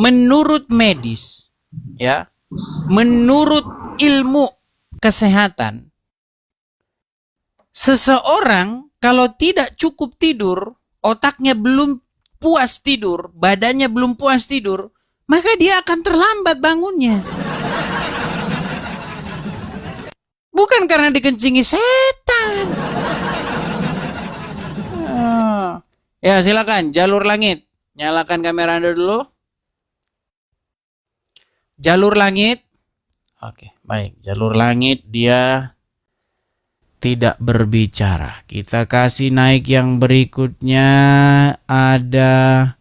menurut medis, ya, menurut ilmu kesehatan, seseorang kalau tidak cukup tidur, otaknya belum puas tidur, badannya belum puas tidur, maka dia akan terlambat bangunnya. Bukan karena dikencingi setan. Ya, silakan jalur langit. Nyalakan kamera Anda dulu. Jalur langit. Oke, baik. Jalur langit dia tidak berbicara. Kita kasih naik yang berikutnya. Ada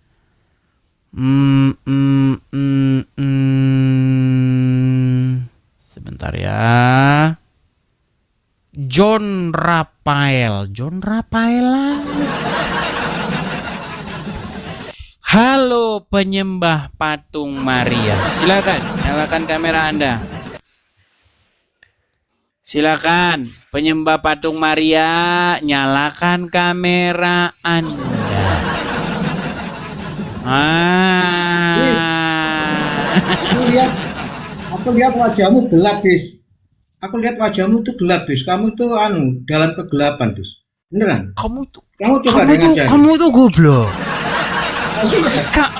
sebentar ya. John Raphael. John Raphael. Halo penyembah patung Maria. Silakan nyalakan kamera Anda. Silakan penyembah patung Maria, nyalakan kamera Anda. Aku lihat wajahmu gelap, Bis. Aku lihat wajahmu tuh gelap, Bis. Kamu tuh dalam kegelapan, Bis. Beneran? Kamu tuh goblok. Kamu tuh goblok.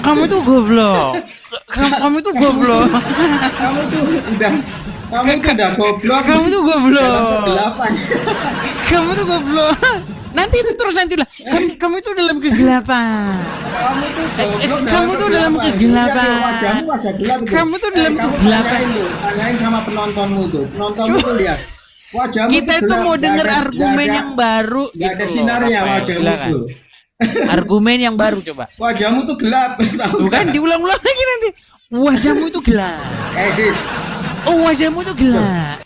Kamu tuh goblok. Kamu tuh udah goblok. Kamu tuh goblok. Kegelapan. Kamu tuh goblok. Nanti lah. Kamu itu dalam kegelapan. Kamu tuh dalam kegelapan. Wajahmu wajah gelap itu. Kamu tuh dalam kegelapan. Tanyain sama penontonmu tuh. Penontonmu tuh lihat. Wajahmu kita itu mau dengar argumen yang baru. Gak ada sinarnya wajahmu tuh. Argumen yang baru coba. Wajahmu tuh gelap. Tuh kan diulang-ulang lagi nanti. Wajahmu itu gelap. Dis. Oh, wajahmu itu gelap.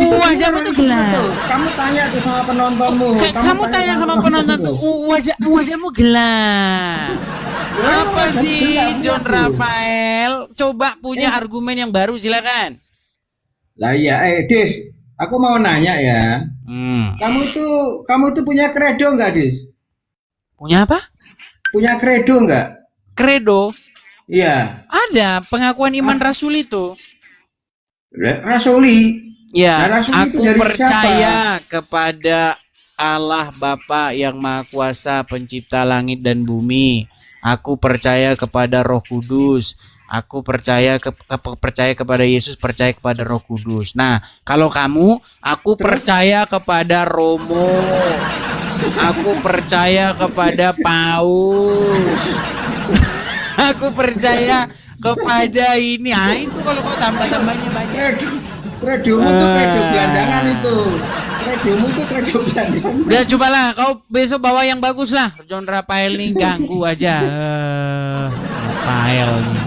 Wajahmu itu gelap. Kamu tanya tuh sama penontonmu. Kamu tanya sama penonton tuh. Wajahmu gelap. Apa sih John Raphael? Coba punya argumen yang baru, silakan. Lah iya, Dis. Aku mau nanya ya. Kamu tuh punya kredo nggak, Dis? Punya apa? Punya kredo nggak? Kredo? Iya. Ada pengakuan iman Rasul itu. Rasuli. Ya, nah, Rasuli aku percaya kepada Allah Bapa yang Maha Kuasa, pencipta langit dan bumi. Aku percaya kepada Roh Kudus. Aku percaya kepada Yesus, percaya kepada Roh Kudus. Nah, kalau kamu, aku percaya kepada Romo. Aku percaya kepada Paus. Aku percaya kepada ini. Ah, itu kalau kau tambah-tambahnya banyak. Kredomu tuh kredo gelandangan itu. Kredomu tuh kredo gelandangan. Udah cobalah, kau besok bawa yang bagus lah. John Raphael nih ganggu aja. Raphael nih.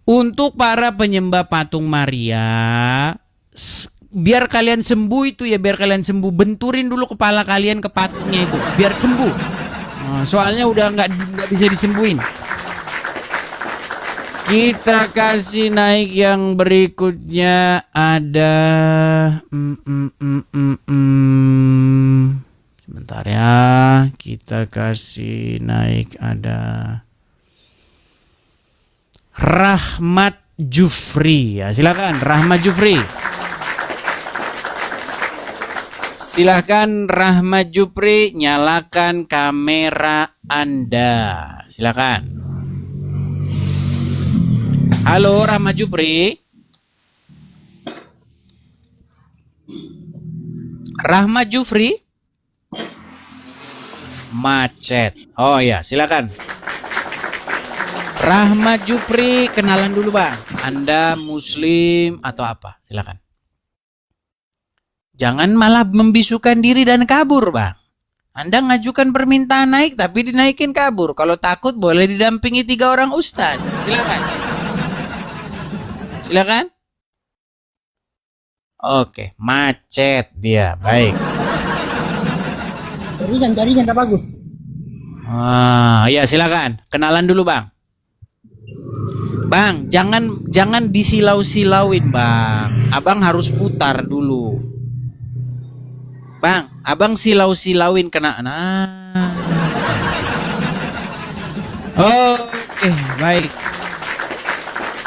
Untuk para penyembah patung Maria, biar kalian sembuh itu ya, biar kalian sembuh, benturin dulu kepala kalian ke patungnya itu, biar sembuh. Soalnya udah nggak bisa disembuhin. Kita kasih naik yang berikutnya ada sebentar ya, kita kasih naik ada Rahmat Jufri ya, silakan Rahmat Jufri. Silakan Rahmat Jufri, nyalakan kamera Anda. Silakan. Halo Rahmat Jufri. Rahmat Jufri. Macet. Oh ya, silakan. Rahmat Jufri, kenalan dulu Bang. Anda Muslim atau apa? Silakan. Jangan malah membisukan diri dan kabur, Bang. Anda ngajukan permintaan naik tapi dinaikin kabur. Kalau takut boleh didampingi 3 orang ustaz. Silakan. Silakan. Oke, macet dia. Baik. Jaringan tak bagus. Iya silakan. Kenalan dulu, Bang. Bang, jangan disilau-silauin, Bang. Abang harus putar dulu. Bang, abang silau-silauin kena. Nah. Oke, Baik.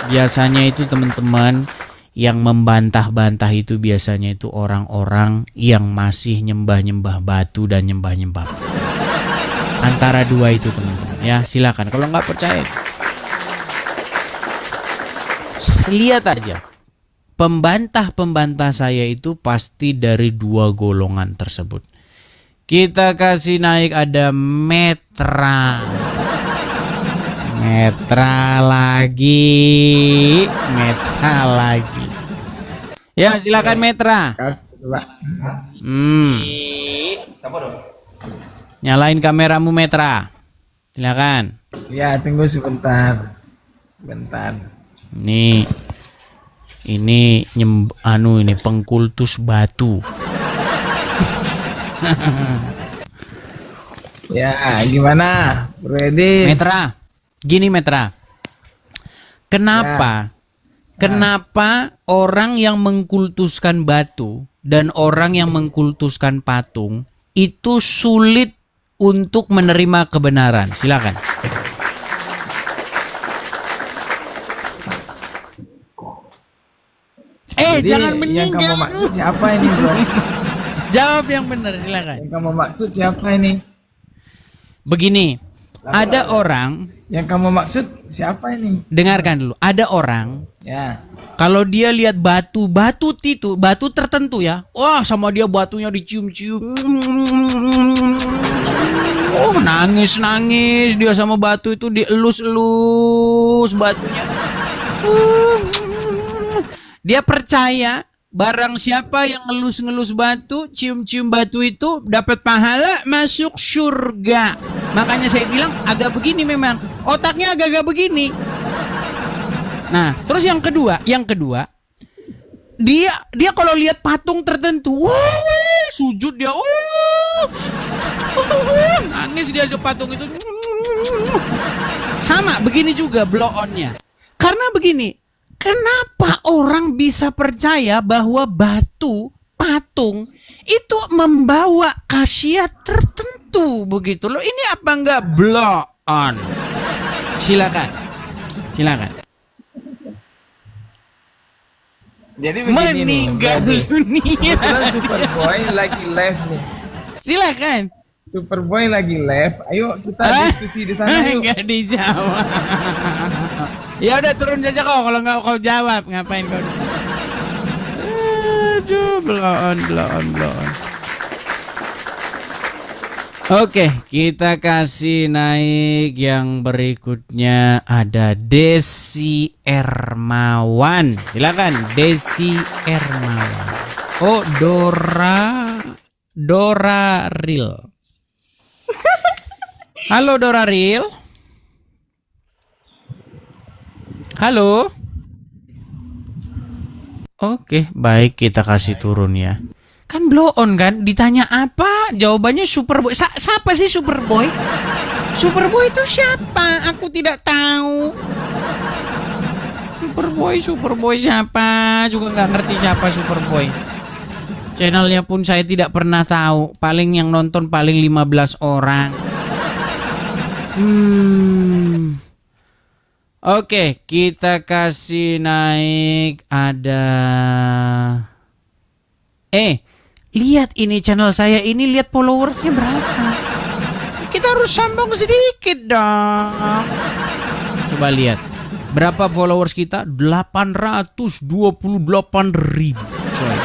Biasanya itu teman-teman yang membantah-bantah itu biasanya itu orang-orang yang masih nyembah-nyembah batu dan nyembah-nyembah. Antara dua itu teman-teman ya, silakan kalau nggak percaya. Lihat aja. Pembantah-pembantah saya itu pasti dari dua golongan tersebut. Kita kasih naik ada Metra. Metra lagi. Metra lagi. Ya, silakan Metra. Nyalain kameramu Metra. Silakan. Ya, tunggu sebentar. Bentar. Ini ini pengkultus batu. Ya, gimana? Bro Edis? Metra. Gini Metra. Kenapa? Kenapa orang yang mengkultuskan batu dan orang yang mengkultuskan patung itu sulit untuk menerima kebenaran? Silakan. Jadi, Jangan yang meninggal. kamu maksud siapa ini, bro? Jawab yang benar, silakan. Yang kamu maksud siapa ini? Begini, ada orang, Yang kamu maksud siapa ini? dengarkan dulu. Ada orang Ya. kalau dia lihat batu tertentu ya, wah sama dia batunya dicium-cium. Oh, nangis dia sama batu itu, dielus-elus batunya. Dia percaya barang siapa yang ngelus-ngelus batu, cium-cium batu itu dapat pahala masuk surga. Makanya saya bilang agak begini memang. Otaknya agak-agak begini. Nah, terus yang kedua, dia kalau lihat patung tertentu, sujud dia, nangis dia di patung itu. Sama begini juga blow on-nya. Karena begini, kenapa orang bisa percaya bahwa patung itu membawa khasiat tertentu begitu loh? Ini apa enggak blow on? Silakan. Jadi begini Meninggal nih, Bro Edis. dunia. Kebetulan Superboy lagi live nih. Silakan. Superboy lagi live. Ayo kita diskusi di sana yuk. Enggak dijawab. Ya udah turun saja kok, kalau nggak kau jawab ngapain kau di sini? Aduh, blow on. Oke, kita kasih naik yang berikutnya, ada Desi Ermawan. Silakan Desi Ermawan. Oh, Dora Real. Halo Dora Real. Halo. Oke, baik, kita kasih turun ya. Kan blow on kan? Ditanya apa? Jawabannya Superboy. Siapa sih Superboy? Superboy itu siapa? Aku tidak tahu. Superboy siapa? Juga nggak ngerti siapa Superboy. Channelnya pun saya tidak pernah tahu. Paling yang nonton paling 15 orang. Oke, kita kasih naik ada. Lihat ini channel saya ini, lihat followersnya berapa. Kita harus sombong sedikit dong. Coba lihat. Berapa followers kita? 828.000, coy.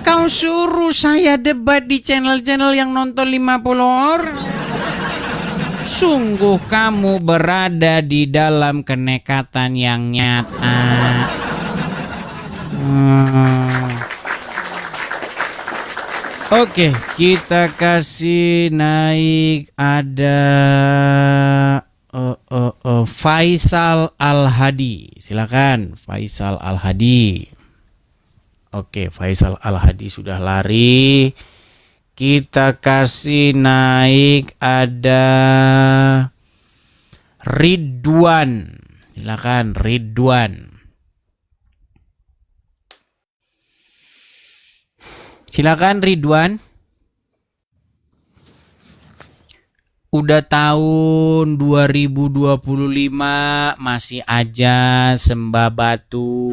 Kau suruh saya debat di channel-channel yang nonton 50 orang. Sungguh kamu berada di dalam kenekatan yang nyata. Oke, kita kasih naik ada Faisal Al-Hadi. Silakan Faisal Al-Hadi. Oke, Faisal Al-Hadi sudah lari. Kita kasih naik ada Ridwan. Silakan Ridwan. Silakan Ridwan. Udah tahun 2025 masih aja sembah batu.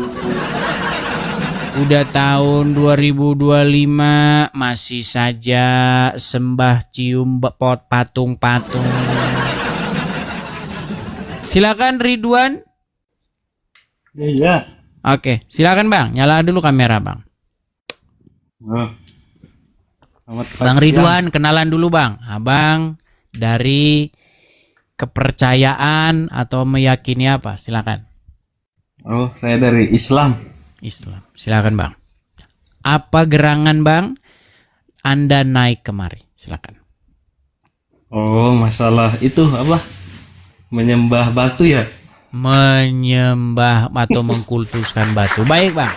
Udah tahun 2025 masih saja sembah cium pot patung-patung. Silakan Ridwan. Iya. Oke, silakan Bang. Nyala dulu kamera Bang. Oh. Selamat Bang pagi, Ridwan, kenalan dulu Bang. Abang dari kepercayaan atau meyakini apa? Silakan. siang. Oh, saya dari Islam. Islam. Silakan Bang. Apa gerangan Bang Anda naik kemari? Silakan. Oh, masalah itu apa? Menyembah batu ya? Menyembah atau mengkultuskan batu. Baik Bang.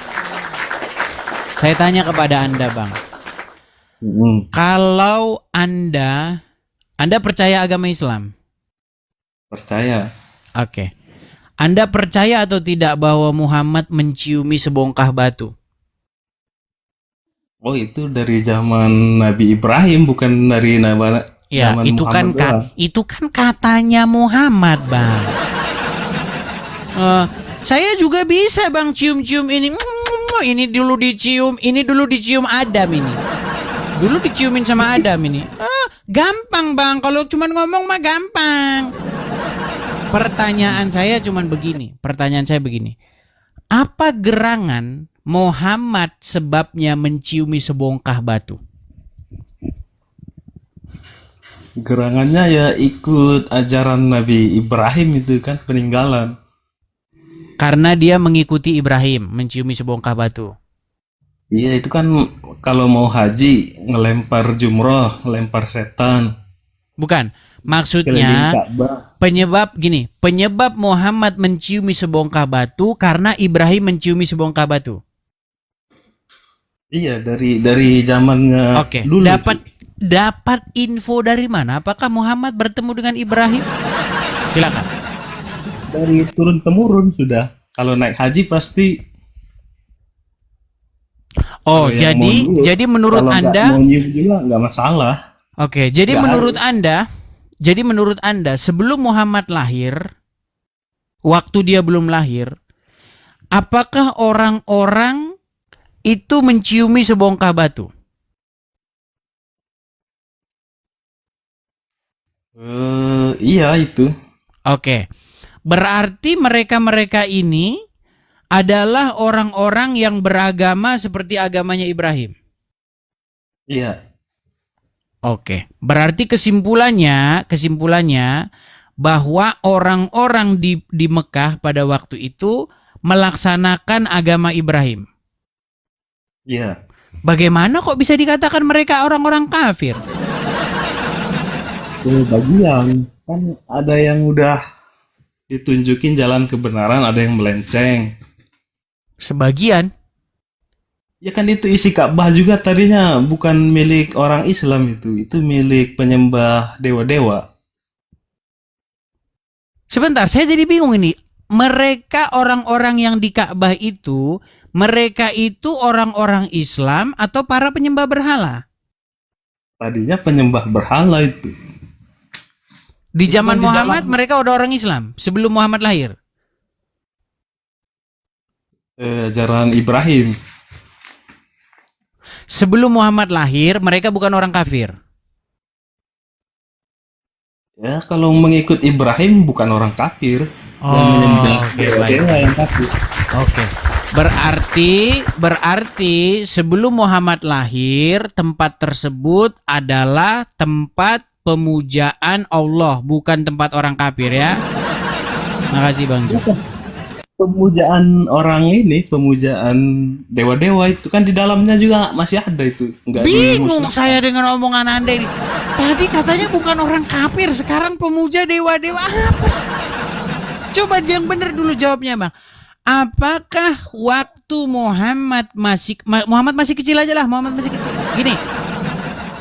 Saya tanya kepada Anda Bang. Kalau Anda percaya agama Islam? Percaya. Oke. Anda percaya atau tidak bahwa Muhammad menciumi sebongkah batu? Oh, itu dari zaman Nabi Ibrahim, bukan dari Ya, zaman itu kan Muhammad doang. itu kan katanya Muhammad, Bang. Saya juga bisa Bang cium-cium ini. Ini dulu dicium Adam ini. Dulu diciumin sama Adam ini. Gampang Bang, kalau cuman ngomong mah gampang. Pertanyaan saya begini. Apa gerangan Muhammad sebabnya menciumi sebongkah batu? Gerangannya ya ikut ajaran Nabi Ibrahim itu kan peninggalan. Karena dia mengikuti Ibrahim menciumi sebongkah batu. Iya, itu kan kalau mau haji ngelempar jumroh, ngelempar setan. Bukan. Keliling Maksudnya Ka'bah. penyebab Muhammad menciumi sebongkah batu karena Ibrahim menciumi sebongkah batu. Iya, dari zamannya Oke, dulu. dapat info dari mana? Apakah Muhammad bertemu dengan Ibrahim? Silakan. Dari turun temurun sudah. Kalau naik haji pasti. Oh, Kalau yang mau nyium, jadi menurut kalau nggak Anda, mau nyium juga nggak masalah. oke, jadi Nggak menurut Anda sebelum Muhammad lahir, waktu dia belum lahir, apakah orang-orang itu menciumi sebongkah batu? Iya itu. Oke. Berarti mereka-mereka ini adalah orang-orang yang beragama seperti agamanya Ibrahim. Iya. Oke. Berarti kesimpulannya bahwa orang-orang di Mekah pada waktu itu melaksanakan agama Ibrahim. Iya. Bagaimana kok bisa dikatakan mereka orang-orang kafir? Bagian kan ada yang udah ditunjukin jalan kebenaran, ada yang melenceng. Sebagian. Ya kan itu isi Ka'bah juga tadinya bukan milik orang Islam itu milik penyembah dewa-dewa. Sebentar, saya jadi bingung ini. Mereka orang-orang yang di Ka'bah itu, mereka itu orang-orang Islam atau para penyembah berhala? Tadinya penyembah berhala itu. Di Itu zaman kan di Muhammad dalam- mereka udah orang Islam sebelum Muhammad lahir. Ajaran Ibrahim. Sebelum Muhammad lahir mereka bukan orang kafir. Ya kalau mengikut Ibrahim bukan orang kafir. Yang menyembah oke, dewa-dewa yang kafir. Oke. Berarti sebelum Muhammad lahir tempat tersebut adalah tempat pemujaan Allah, bukan tempat orang kafir ya. Makasih Bang Jo. Pemujaan orang ini, pemujaan dewa-dewa itu kan di dalamnya juga masih ada itu. Nggak Bingung dimusnahkan. saya dengan omongan Anda ini. Tadi katanya bukan orang kafir, sekarang pemuja dewa-dewa apa sih? Coba yang benar dulu jawabnya Bang. Apakah waktu Muhammad masih kecil aja lah, Muhammad masih kecil. Gini.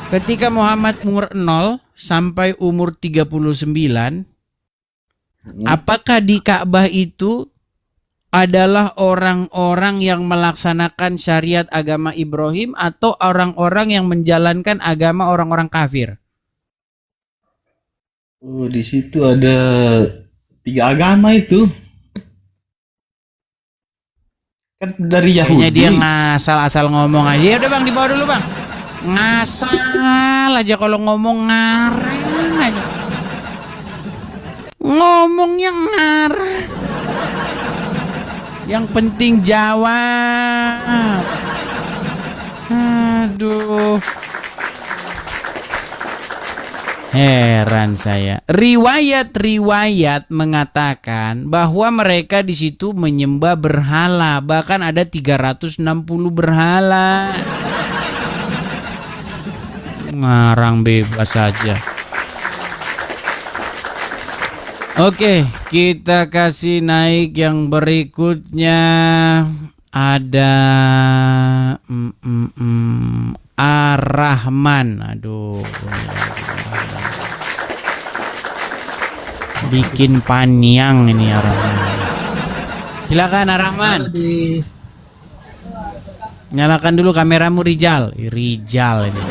Ketika Muhammad umur 0 sampai umur 39, apakah di Ka'bah itu adalah orang-orang yang melaksanakan syariat agama Ibrahim atau orang-orang yang menjalankan agama orang-orang kafir? Oh, di situ ada 3 agama itu. Kan dari Kayaknya Yahudi. dia ngasal-asal ngomong aja. Ya udah bang, dibawa dulu bang. Ngasal aja kalau ngomong, ngarang aja. Ngomongnya ngarang. Yang penting jawab. Aduh. Heran saya. Riwayat-riwayat mengatakan bahwa mereka di situ menyembah berhala, bahkan ada 360 berhala. Ngarang bebas saja. Oke, kita kasih naik yang berikutnya. Ada Ar-Rahman. Aduh. Bikin paniang ini Ar-Rahman. Silakan Ar-Rahman. Nyalakan dulu kameramu Rijal. Rijal ini.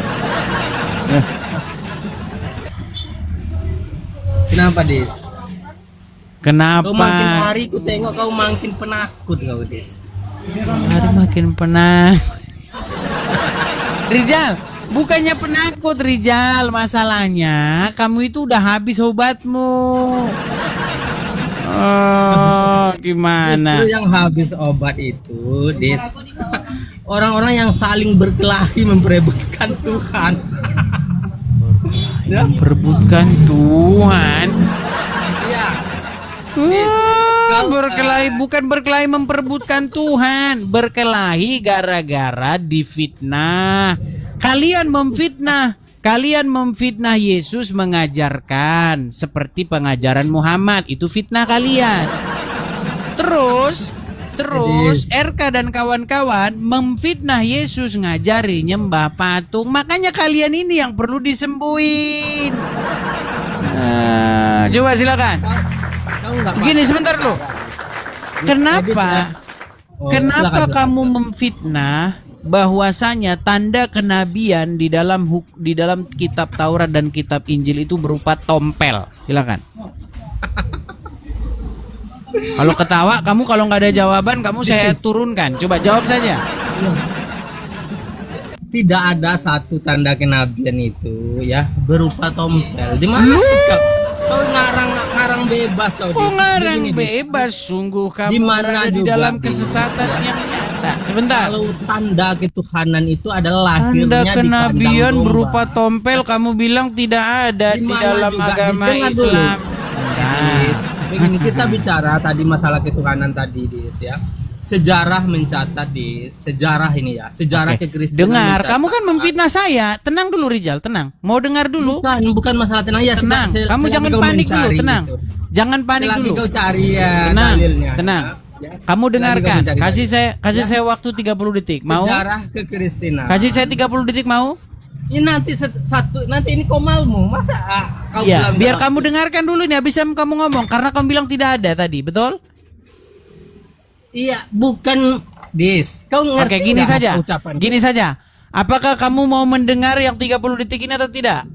Kenapa, Des? Kenapa? Kau makin hari ku tengok kau makin penakut kau, Des. Hari makin penakut. Rijal, bukannya penakut Rijal, masalahnya kamu itu udah habis obatmu. Oh, gimana? Justru yang habis obat itu, Des, orang-orang yang saling berkelahi memperebutkan Tuhan. Ya? Memperebutkan Tuhan. Iya. Berkelahi bukan berkelahi memperebutkan Tuhan, berkelahi gara-gara difitnah. Kalian memfitnah Yesus mengajarkan seperti pengajaran Muhammad, itu fitnah kalian. Terus RK dan kawan-kawan memfitnah Yesus ngajari nyembah patung. Makanya kalian ini yang perlu disembuhin. Coba silakan. Gini sebentar dulu. Kenapa silakan. kamu memfitnah bahwasanya tanda kenabian di dalam kitab Taurat dan kitab Injil itu berupa tompel? Silakan. Kalau ketawa kamu, kalau nggak ada jawaban kamu saya turunkan. Coba jawab saja. Tidak ada satu tanda kenabian itu ya berupa tompel. Di mana kau ngarang bebas kau. Oh, ngarang bebas, sungguh kamu Di mana berada di juga, dalam Des. kesesatan yang nyata. Sebentar. Kalau tanda ketuhanan itu adalah Tanda lahirnya kenabian di berupa tompel kamu bilang tidak ada di mana dalam juga, agama Des, dengar dulu. Islam. Nah, Begini kita bicara tadi masalah ketuhanan tadi, Des, ya. Sejarah mencatat, Des. Sejarah ini ya, sejarah oke. kekristenan. Dengar, mencatat. kamu kan memfitnah saya. Tenang dulu Rijal, tenang. Mau dengar dulu? Bukan masalah tenang ya. Tenang. Kamu selagi jangan kau panik dulu, mencari tenang. gitu. Jangan panik Selagi dulu. kau cari ya Tenang, dalilnya. tenang. Ya. Kamu dengarkan. Selagi kau mencari Kasih saya waktu 30 detik. Mau? sejarah kekristenan. Kasih saya 30 detik mau? Ini nanti nanti ini komalmu. Masa kau Ya, bilang biar enggak? kamu dengarkan dulu nih habis kamu ngomong karena kamu bilang tidak ada tadi, betul? Iya, bukan, Des. Kau ngerti Oke, gini nggak saja. apa ucapanku? Gini saja. Apakah kamu mau mendengar yang 30 detik ini atau tidak?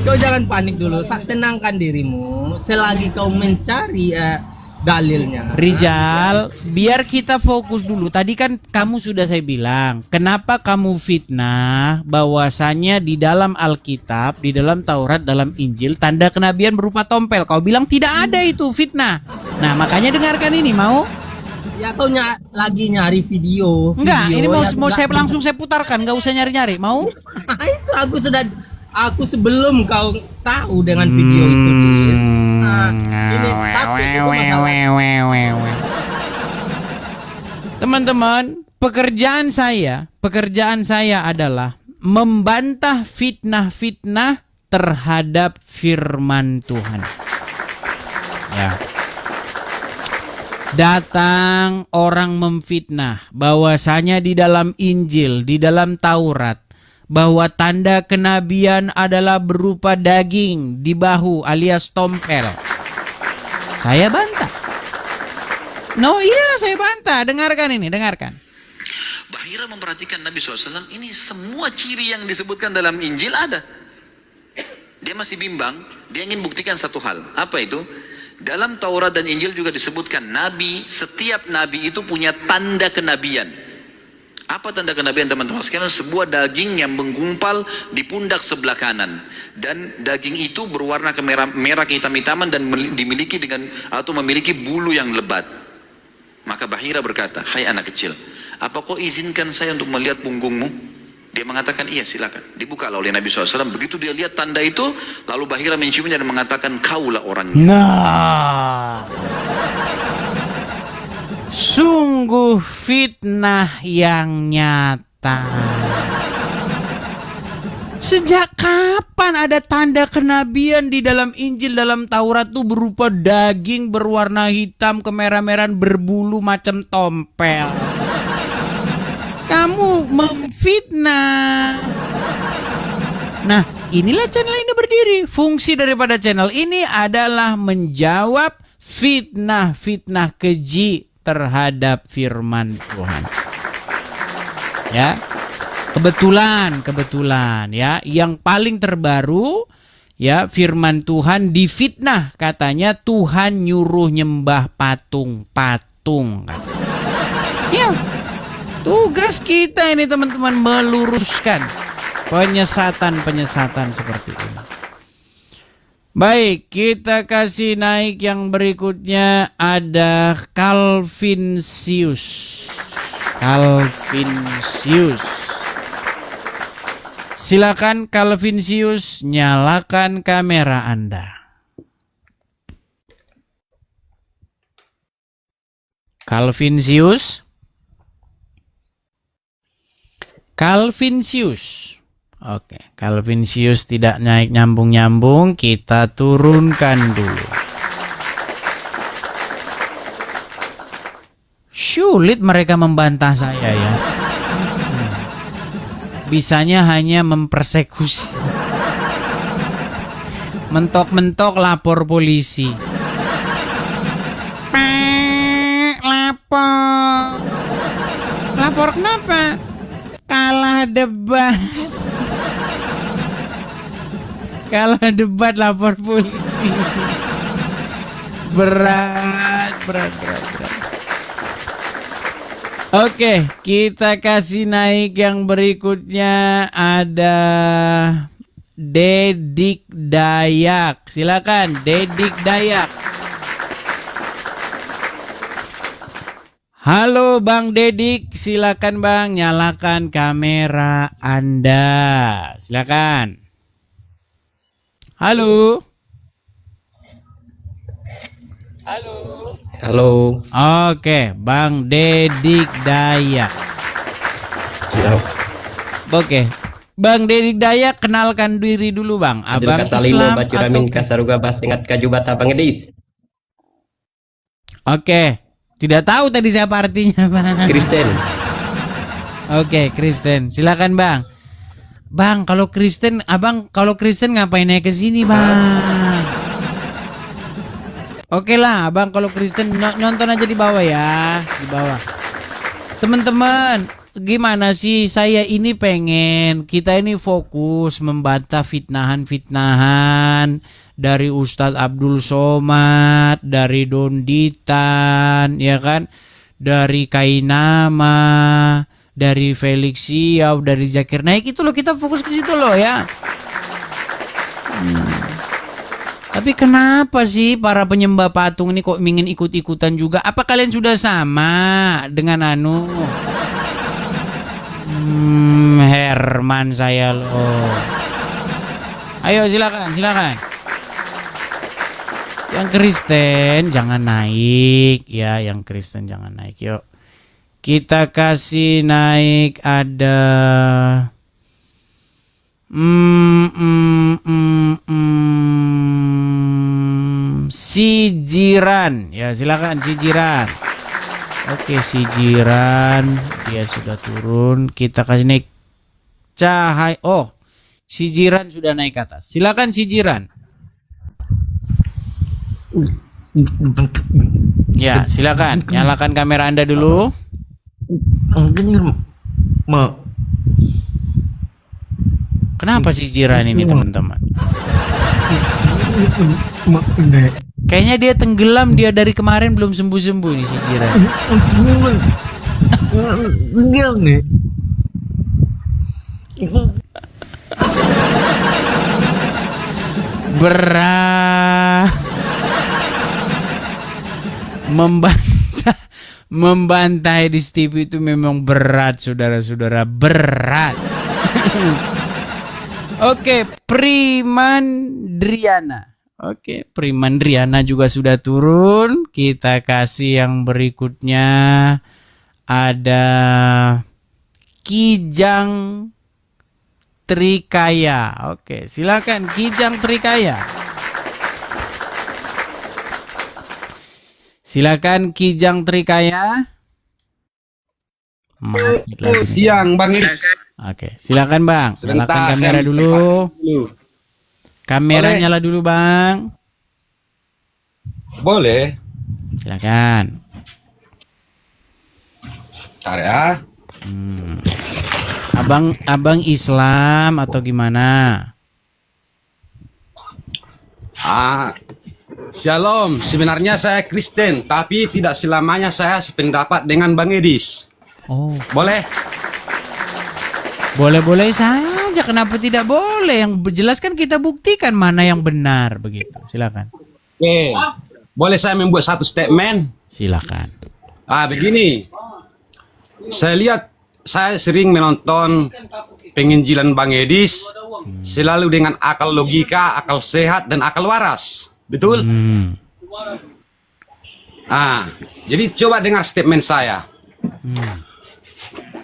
Kau jangan panik dulu. Tenangkan dirimu. Selagi kau mencari dalilnya. Rijal, biar kita fokus dulu. Tadi kan kamu sudah saya bilang, kenapa kamu fitnah bahwasanya di dalam Alkitab, di dalam Taurat, dalam Injil tanda kenabian berupa tompel. Kau bilang tidak ada, itu fitnah. Nah, makanya dengarkan ini, mau? Ya kau lagi nyari video. Enggak, ini mau yang mau saya enggak- langsung saya putarkan, nggak usah nyari-nyari. Mau? Itu aku sebelum kau tahu dengan video itu, Des. Nah, ini tapi itu masalah. Teman-teman, pekerjaan saya adalah membantah fitnah-fitnah terhadap firman Tuhan. Ya. Datang orang memfitnah bahwasanya di dalam Injil, di dalam Taurat, bahwa tanda kenabian adalah berupa daging di bahu alias tompel. Saya bantah. No, iya saya bantah. Dengarkan ini, dengarkan. Bahira memperhatikan Nabi SAW, ini semua ciri yang disebutkan dalam Injil ada. Dia masih bimbang, dia ingin buktikan satu hal. Apa itu? Dalam Taurat dan Injil juga disebutkan setiap nabi itu punya tanda kenabian. Apa tanda kenabian teman-teman sekalian? Sebuah daging yang menggumpal di pundak sebelah kanan, dan daging itu berwarna merah kehitam-hitaman dan memiliki bulu yang lebat. Maka Bahira berkata, "Hai anak kecil, apa kau izinkan saya untuk melihat punggungmu?" Dia mengatakan, "Iya, silakan." Dibuka oleh Nabi SAW. Begitu dia lihat tanda itu, lalu Bahira menciumnya dan mengatakan, "Kaulah orangnya." Nah, sungguh fitnah yang nyata. Sejak kapan ada tanda kenabian di dalam Injil, dalam Taurat tuh berupa daging berwarna hitam kemerah-merahan berbulu macam tompel? Kamu memfitnah. Nah, inilah channel ini berdiri. Fungsi daripada channel ini adalah menjawab fitnah-fitnah keji terhadap firman Tuhan. Ya. Kebetulan ya, yang paling terbaru ya, firman Tuhan difitnah, katanya Tuhan nyuruh nyembah patung-patung. Ya. Tugas kita ini teman-teman meluruskan penyesatan seperti ini. Baik, kita kasih naik yang berikutnya, ada Calvinsius. Silakan Calvinsius, nyalakan kamera Anda. Calvinsius. Oke, Calvinsius tidak naik nyambung-nyambung, kita turunkan dulu. Sulit mereka membantah saya ya. Bisanya hanya mempersekusi. Mentok-mentok lapor polisi. Lapor kenapa? Kalah debat. Lapor polisi. Berat. Oke, kita kasih naik yang berikutnya, ada Dedik Dayak. Silakan Dedik Dayak. Halo Bang Dedik, silakan Bang, nyalakan kamera Anda. Silakan. Halo. Oke, Bang Dedik Dayak. Oke, Bang Dedik Dayak, kenalkan diri dulu Bang. Abang Islam atau Oke. Tidak tahu tadi siapa artinya Bang. Kristen. Oke, Kristen. Silakan Bang. Bang, kalau Kristen ngapain naik ke sini Bang? Oke lah, Abang kalau Kristen nonton aja di bawah ya, di bawah. Teman-teman, gimana sih? Saya ini pengen kita ini fokus membantah fitnahan-fitnahan dari Ustadz Abdul Somad, dari Donditan, ya kan, dari Kainama, dari Felix Siau, dari Zakir Naik, itu loh, kita fokus ke situ loh ya. Tapi kenapa sih para penyembah patung ini kok ingin ikut-ikutan juga? Apa kalian sudah sama dengan Herman saya loh. Ayo silakan. Yang Kristen jangan naik ya, yang Kristen jangan naik. Yuk. Kita kasih naik ada Si Jiran. Ya, silakan Si Jiran. Oke, Si Jiran dia sudah turun. Kita kasih naik Cahaya. Oh, Si Jiran sudah naik ke atas. Silakan Si Jiran. Ya, silakan. Nyalakan kamera Anda dulu. Kenapa Si Jiran ini, teman-teman? Kayaknya dia tenggelam, dia dari kemarin belum sembuh-sembuh nih si Jiran. Berat. Membantai di Steve itu memang berat, saudara-saudara, berat. Oke, Primandriana. Oke, Primandriana juga sudah turun. Kita kasih yang berikutnya. Ada Kijang Trikaya. Oke, silakan Kijang Trikaya. Silakan Kijang Trikaya. Mati lagi. Siang Bang Edi. Oke, silakan Bang. Sebentar, Nyalakan kamera saya dulu. Kamera Boleh. nyala dulu Bang. Boleh. Silakan. Bentar ya. Abang Islam atau gimana? Shalom. Sebenarnya saya Kristen, tapi tidak selamanya saya sependapat dengan Bang Edis. Oh, Boleh? boleh-boleh saja. Kenapa tidak boleh? Yang jelas kan kita buktikan mana yang benar begitu. Silakan. Oke. Boleh saya membuat satu statement? Silakan. Begini. Saya sering menonton penginjilan Bang Edis selalu dengan akal logika, akal sehat, dan akal waras. Betul? Jadi coba dengar statement saya.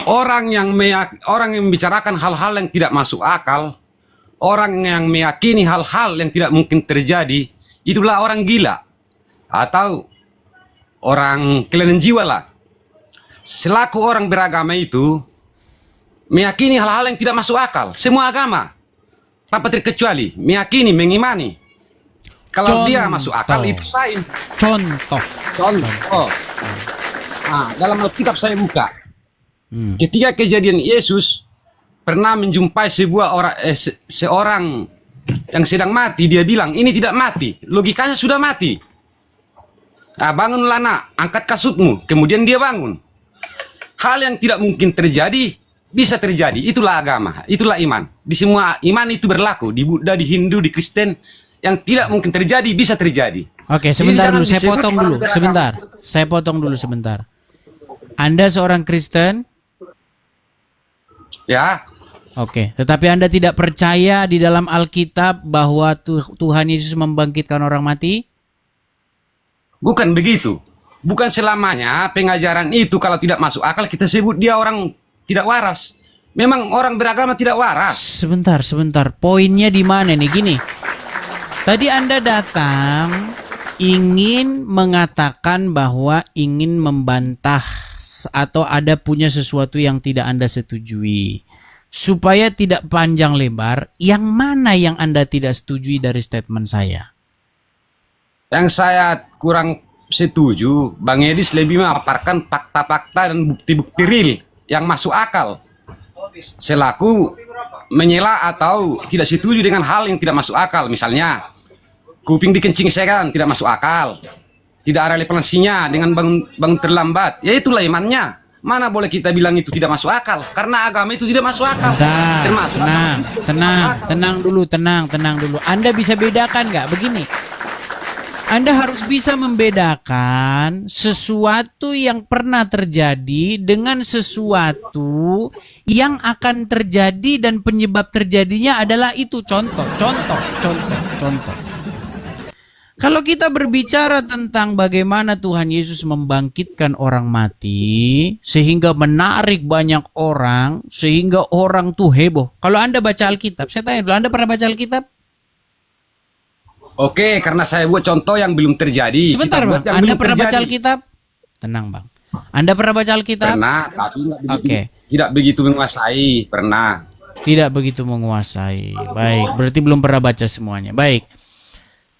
Orang yang membicarakan hal-hal yang tidak masuk akal, orang yang meyakini hal-hal yang tidak mungkin terjadi, itulah orang gila atau orang kelainan jiwa lah. Selaku orang beragama itu meyakini hal-hal yang tidak masuk akal. Semua agama tanpa terkecuali meyakini, mengimani. Kalau dia masuk akal itu sain. Contoh. Dalam Alkitab saya buka. Ketika kejadian Yesus pernah menjumpai seorang yang sedang mati, dia bilang ini tidak mati, logikanya sudah mati. Bangunlah nak, angkat kasutmu. Kemudian dia bangun. Hal yang tidak mungkin terjadi bisa terjadi. Itulah agama, itulah iman. Di semua iman itu berlaku. Di Buddha, di Hindu, di Kristen, yang tidak mungkin terjadi bisa terjadi. Oke, sebentar dulu, saya potong dulu. Saya potong dulu sebentar. Anda seorang Kristen? Ya. Oke, tetapi Anda tidak percaya di dalam Alkitab bahwa Tuhan Yesus membangkitkan orang mati? Bukan begitu. Bukan selamanya pengajaran itu kalau tidak masuk akal kita sebut dia orang tidak waras. Memang orang beragama tidak waras. Sebentar. Poinnya di mana nih? Gini. Tadi Anda datang ingin mengatakan bahwa ingin membantah atau ada punya sesuatu yang tidak Anda setujui. Supaya tidak panjang lebar, yang mana yang Anda tidak setujui dari statement saya? Yang saya kurang setuju, Bang Edis lebih memaparkan fakta-fakta dan bukti-bukti real yang masuk akal. Selaku menyela atau tidak setuju dengan hal yang tidak masuk akal. Misalnya, kuping dikencing segan tidak masuk akal. Tidak ada relevansinya dengan bangun terlambat. Ya itulah imannya. Mana boleh kita bilang itu tidak masuk akal? Karena agama itu tidak masuk akal. Tenang dulu. Anda bisa bedakan nggak? Begini. Anda harus bisa membedakan sesuatu yang pernah terjadi dengan sesuatu yang akan terjadi dan penyebab terjadinya adalah itu. Contoh. Kalau kita berbicara tentang bagaimana Tuhan Yesus membangkitkan orang mati sehingga menarik banyak orang, sehingga orang tuh heboh. Kalau Anda baca Alkitab, saya tanya dulu, Anda pernah baca Alkitab? Oke, karena saya buat contoh yang belum terjadi. Sebentar Bang, Anda pernah baca Alkitab? Tenang Bang. Anda pernah baca Alkitab? Pernah, tapi tidak begitu menguasai. Pernah. Tidak begitu menguasai. Baik, berarti belum pernah baca semuanya. Baik.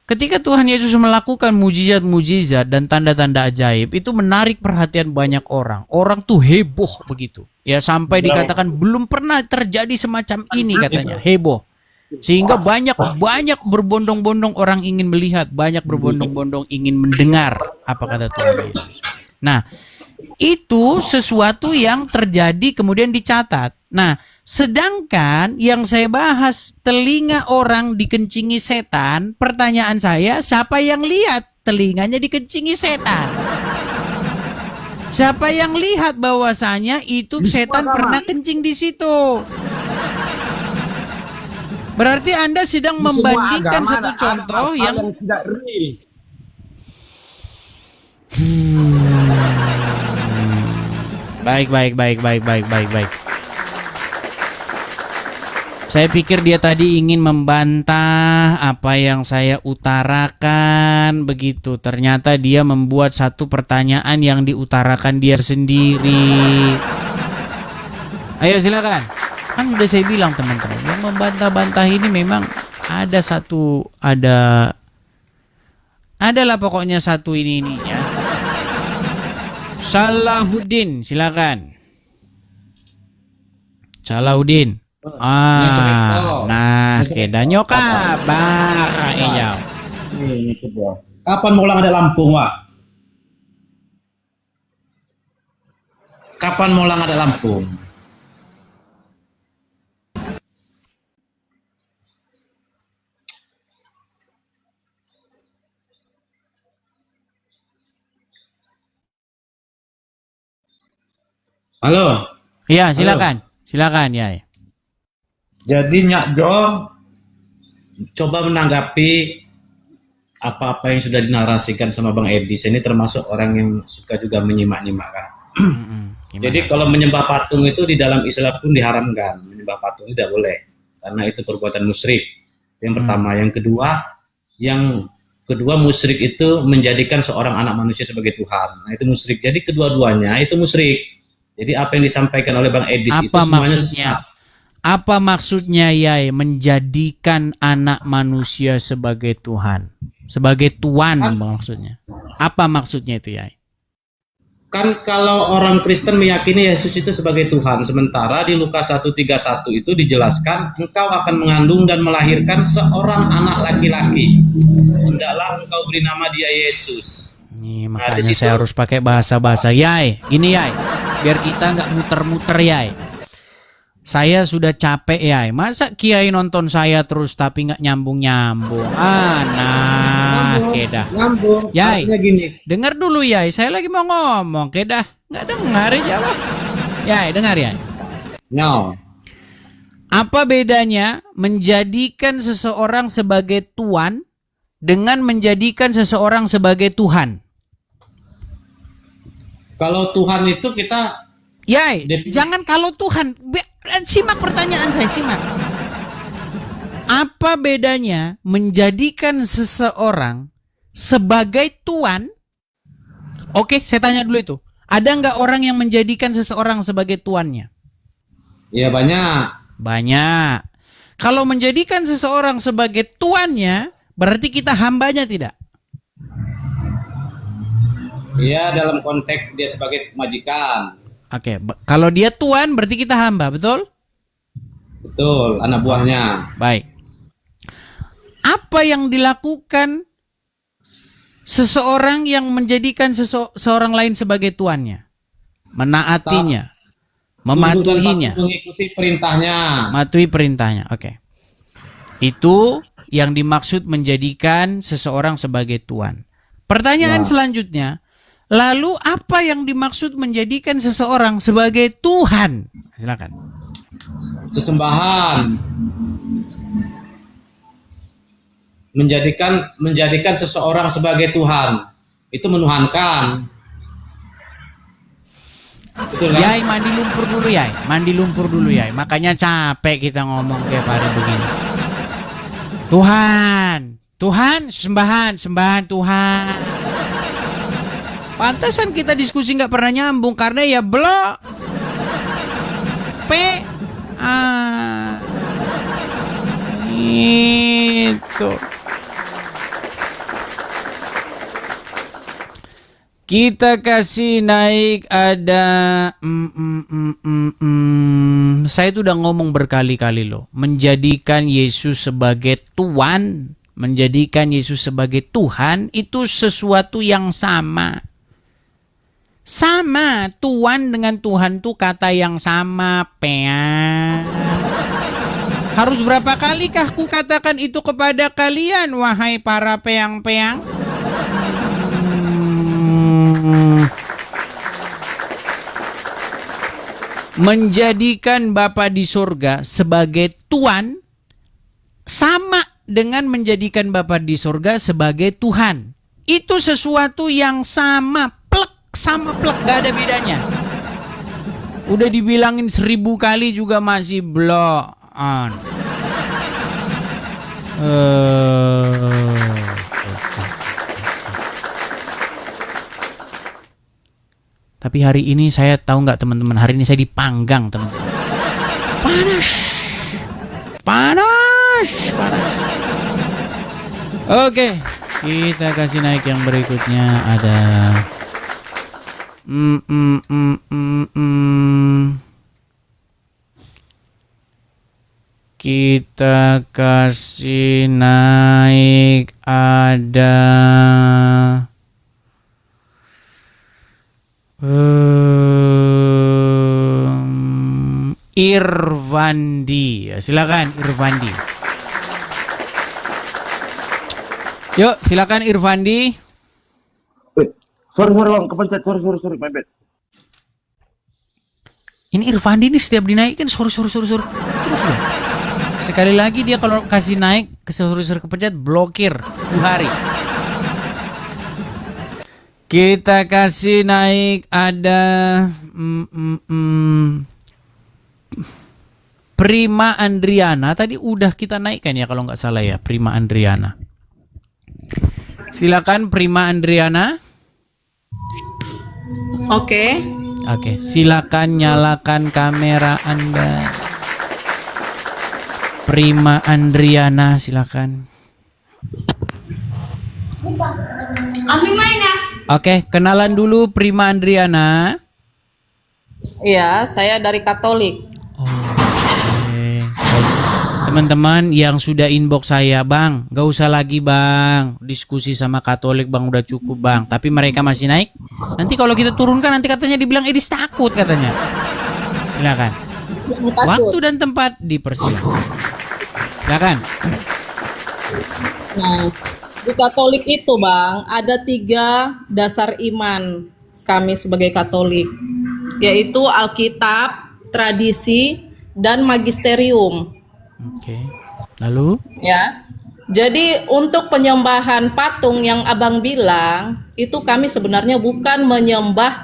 Ketika Tuhan Yesus melakukan mujizat-mujizat dan tanda-tanda ajaib, itu menarik perhatian banyak orang. Orang tuh heboh begitu. Ya sampai dikatakan belum pernah terjadi semacam ini katanya. Heboh. Sehingga banyak berbondong-bondong orang ingin melihat, banyak berbondong-bondong ingin mendengar apa kata Tuhan Yesus. Nah, itu sesuatu yang terjadi kemudian dicatat. Nah, sedangkan yang saya bahas telinga orang dikencingi setan, pertanyaan saya, siapa yang lihat telinganya dikencingi setan? Siapa yang lihat bahwasanya itu setan pernah kencing di situ? Berarti Anda sedang membandingkan satu contoh yang tidak real. Baik. Saya pikir dia tadi ingin membantah apa yang saya utarakan begitu. Ternyata dia membuat satu pertanyaan yang diutarakan dia sendiri. Ayo silakan. Kan sudah saya bilang teman-teman, yang membantah-bantah ini memang adalah pokoknya satu ini ya. Salahuddin, silakan. Salahuddin. Keda nyokap. Iya. Kapan mau ulang ada Lampung, Wak? Kapan mau ulang ada Lampung? Halo. Iya, silakan. Silakan, ya. Jadi Nyak Jo coba menanggapi apa-apa yang sudah dinarasikan sama Bang Edi. Ini termasuk orang yang suka juga menyimak-nyimak kan. Jadi kalau menyembah patung itu di dalam Islam pun diharamkan. Menyembah patung tidak boleh karena itu perbuatan musyrik. Yang pertama, yang kedua musyrik itu menjadikan seorang anak manusia sebagai Tuhan. Nah, itu musyrik. Jadi kedua-duanya itu musyrik. Jadi apa yang disampaikan oleh Bang Edis itu semuanya sesat. Apa maksudnya Yai menjadikan anak manusia sebagai Tuhan? Sebagai Tuhan maksudnya. Apa maksudnya itu Yai? Kan kalau orang Kristen meyakini Yesus itu sebagai Tuhan. Sementara di Lukas 1:31 itu dijelaskan, engkau akan mengandung dan melahirkan seorang anak laki-laki. Hendaklah engkau beri nama dia Yesus. Nih, makanya saya harus pakai bahasa-bahasa Yai. Gini Yai, biar kita nggak muter-muter Yai. Saya sudah capek Yai. Masa Kiai nonton saya terus tapi nggak nyambung-nyambung? Kedah. Nyambung. Yai, Gini. dengar dulu Yai. Saya lagi mau ngomong. Kedah, nggak dengar jawab. Yai, dengar Yai. No. Apa bedanya menjadikan seseorang sebagai tuan dengan menjadikan seseorang sebagai Tuhan? Kalau Tuhan itu kita Yai, jangan kalau Tuhan. Simak pertanyaan saya, simak. Apa bedanya menjadikan seseorang sebagai tuan? Oke, saya tanya dulu itu. Ada nggak orang yang menjadikan seseorang sebagai tuannya? ya banyak. Banyak. Kalau menjadikan seseorang sebagai tuannya, berarti kita hambanya tidak? Iya, dalam konteks dia sebagai majikan. Oke, kalau dia tuan berarti kita hamba, betul? Betul, anak buahnya. Baik. Apa yang dilakukan seseorang yang menjadikan seseorang lain sebagai tuannya? Menaatinya, mematuhinya, mengikuti perintahnya. mematuhi perintahnya. Oke. Itu yang dimaksud menjadikan seseorang sebagai tuan. Pertanyaan selanjutnya, lalu apa yang dimaksud menjadikan seseorang sebagai Tuhan? Silakan. Sesembahan. Menjadikan seseorang sebagai Tuhan. Itu menuhankan. Betul kan? Yai, mandi lumpur dulu Yai. Mandi lumpur dulu Yai. Makanya capek kita ngomong kayak hari begini. Tuhan. Tuhan, sembahan Tuhan. Pantasan kita diskusi nggak pernah nyambung karena ya blok. Itu. Kita kasih naik ada saya tuh udah ngomong berkali-kali loh, menjadikan Yesus sebagai Tuhan, menjadikan Yesus sebagai Tuhan itu sesuatu yang sama. Sama, Tuhan dengan Tuhan tuh kata yang sama, peang. Harus berapa kalikah ku katakan itu kepada kalian, wahai para peang-peang? Menjadikan Bapa di surga sebagai Tuhan sama dengan menjadikan Bapa di surga sebagai Tuhan. Itu sesuatu yang sama plek, gak ada bedanya. Udah dibilangin 1000 kali juga masih blow on. Tapi hari ini saya tahu nggak teman-teman, hari ini saya dipanggang teman-teman. Panas. Oke, kita kasih naik yang berikutnya ada. Kita kasih naik ada. Irvandi, silakan Irvandi. Yuk, silakan Irvandi. Sorry bang, kepencet, sorry, my bad. Ini Irvandi ini setiap dinaikkan sorry. Terus loh. Sekali lagi dia kalau kasih naik ke sorry kepencet blokir 7 hari. Kita kasih naik ada Prima Andriana. Tadi udah kita naikkan ya kalau nggak salah ya, Prima Andriana. Silakan Prima Andriana. Oke, silakan nyalakan kamera Anda. Prima Andriana, silakan. Oke, kenalan dulu Prima Andriana. iya saya dari Katolik. Oke. Teman-teman yang sudah inbox saya, Bang, gak usah lagi Bang diskusi sama Katolik Bang, udah cukup Bang. Tapi mereka masih naik. Nanti kalau kita turunkan nanti katanya dibilang Edis takut katanya. Silakan. Waktu dan tempat dipersilakan. Silakan. Nah, di Katolik itu Bang ada 3 dasar iman kami sebagai Katolik, yaitu Alkitab, tradisi, dan magisterium. Oke. Lalu? Ya. Jadi untuk penyembahan patung yang Abang bilang, itu kami sebenarnya bukan menyembah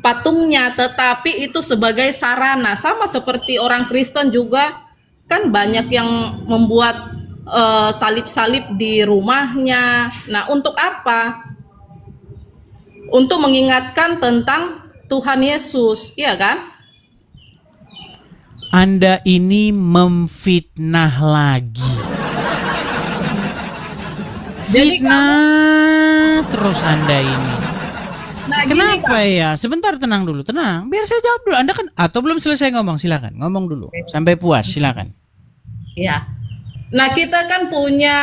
patungnya, tetapi itu sebagai sarana. Sama seperti orang Kristen juga kan banyak yang membuat salib-salib di rumahnya. Nah, untuk apa? Untuk mengingatkan tentang Tuhan Yesus, iya kan? Anda ini memfitnah lagi. Fitnah terus Anda ini. Nah, kenapa ya? Sebentar, tenang dulu, tenang. Biar saya jawab dulu. Anda kan atau belum selesai ngomong? Silakan, ngomong dulu sampai puas. Silakan. Ya. Nah, kita kan punya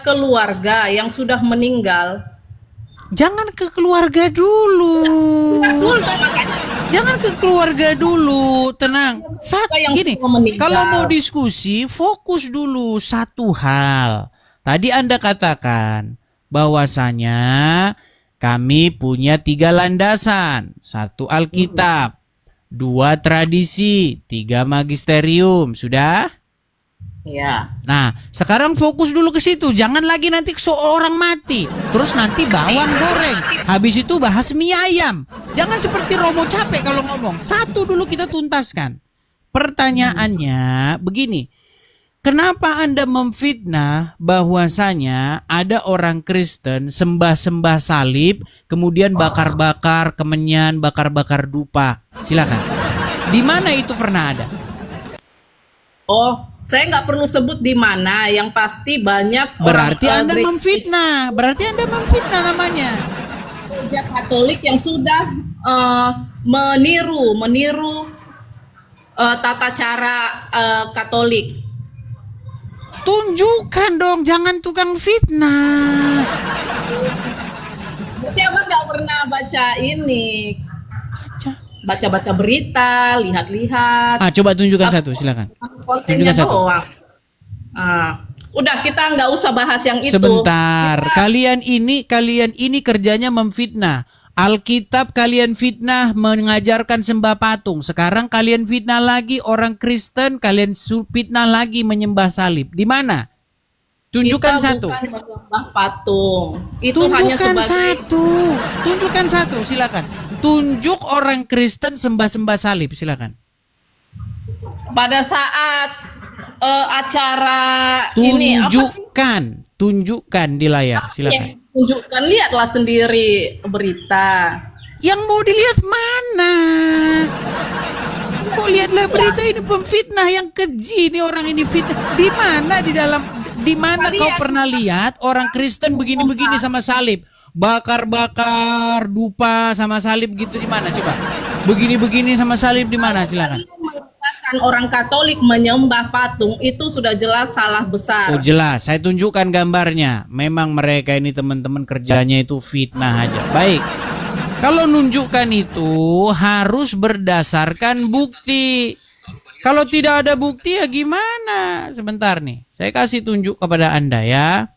keluarga yang sudah meninggal. Jangan ke keluarga dulu. Jangan ke keluarga dulu. Tenang. Gini, kalau mau diskusi, fokus dulu satu hal. Tadi Anda katakan bahwasanya kami punya 3 landasan. 1 Alkitab, 2 tradisi, 3 magisterium. Sudah? Ya. Nah, sekarang fokus dulu ke situ. Jangan lagi nanti seorang mati, terus nanti bawang goreng, habis itu bahas mie ayam. Jangan seperti Romo capek kalau ngomong. Satu dulu kita tuntaskan. Pertanyaannya begini. Kenapa Anda memfitnah bahwasanya ada orang Kristen sembah-sembah salib, kemudian bakar-bakar kemenyan, bakar-bakar dupa? Silakan. Di mana itu pernah ada? Oh, saya nggak perlu sebut di mana, yang pasti banyak berarti orang Anda memfitnah. Berarti Anda memfitnah namanya. gereja Katolik yang sudah meniru tata cara Katolik. Tunjukkan dong, jangan tukang fitnah. Berarti abang nggak pernah baca ini, baca berita, lihat-lihat. Coba tunjukkan satu, silakan. Kontennya Tunjukkan satu. doang. Udah, kita nggak usah bahas yang itu. Sebentar, kalian ini kerjanya memfitnah. Alkitab kalian fitnah mengajarkan sembah patung. Sekarang kalian fitnah lagi orang Kristen, kalian fitnah lagi menyembah salib. Di mana? Tunjukkan Kita satu. bukan menyembah patung. Itu Tunjukkan hanya sebagai satu. Tunjukkan satu, silakan. Tunjuk orang Kristen sembah-sembah salib, silakan. pada saat acara ini apa sih? Tunjukkan di layar, silakan. Tunjukkan, lihatlah sendiri berita. Yang mau dilihat mana? Kok lihatlah berita ini pemfitnah yang keji, ini orang ini fitnah. Di mana kau pernah lihat orang Kristen begini-begini sama salib? Bakar-bakar dupa sama salib gitu di mana coba? Begini-begini sama salib di mana? Silakan. Mengatakan orang Katolik menyembah patung itu sudah jelas salah besar. Oh jelas, saya tunjukkan gambarnya. Memang mereka ini teman-teman kerjanya itu fitnah aja. Baik. Kalau nunjukkan itu harus berdasarkan bukti. Kalau tidak ada bukti ya gimana? Sebentar nih, saya kasih tunjuk kepada Anda ya.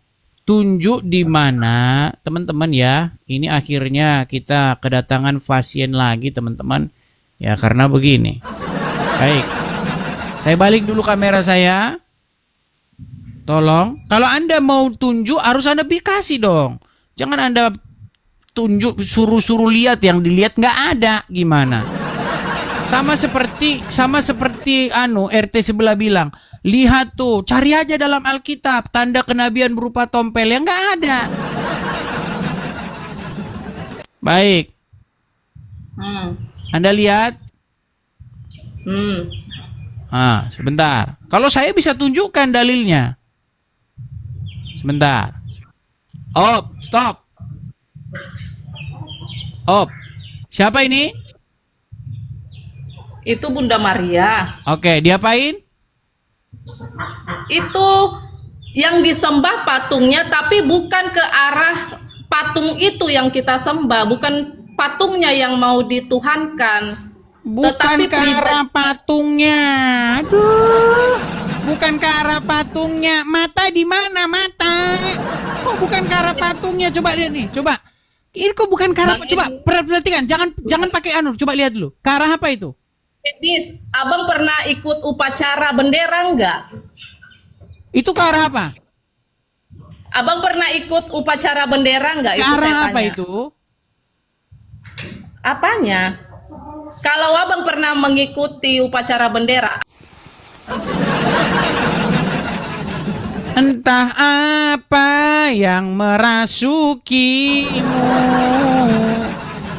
Tunjuk di mana, teman-teman ya. Ini akhirnya kita kedatangan pasien lagi, teman-teman. Ya karena begini. Baik. Saya balik dulu kamera saya. Tolong. Kalau Anda mau tunjuk harus Anda kasih dong. Jangan Anda tunjuk suruh-suruh lihat, yang dilihat nggak ada, gimana? Sama seperti RT sebelah bilang, lihat tuh, cari aja dalam Alkitab tanda kenabian berupa tompel, yang nggak ada. Baik. Anda lihat? Sebentar. Kalau saya bisa tunjukkan dalilnya. Sebentar. Stop. Siapa ini? Itu Bunda Maria. Oke, diapain? Itu yang disembah patungnya, tapi bukan ke arah patung itu yang kita sembah, bukan patungnya yang mau dituhankan. Bukan ke arah patungnya. Aduh. Bukan ke arah patungnya. Mata di mana mata? Kok bukan ke arah patungnya? Coba lihat nih, coba. Ini kok bukan ke arah, coba perhatikan, jangan pakai coba lihat dulu. Ke arah apa itu? Edis, abang pernah ikut upacara bendera enggak? Itu ke arah apa? Abang pernah ikut upacara bendera enggak? Ke arah apa itu? Apanya? Kalau abang pernah mengikuti upacara bendera, entah apa yang merasukimu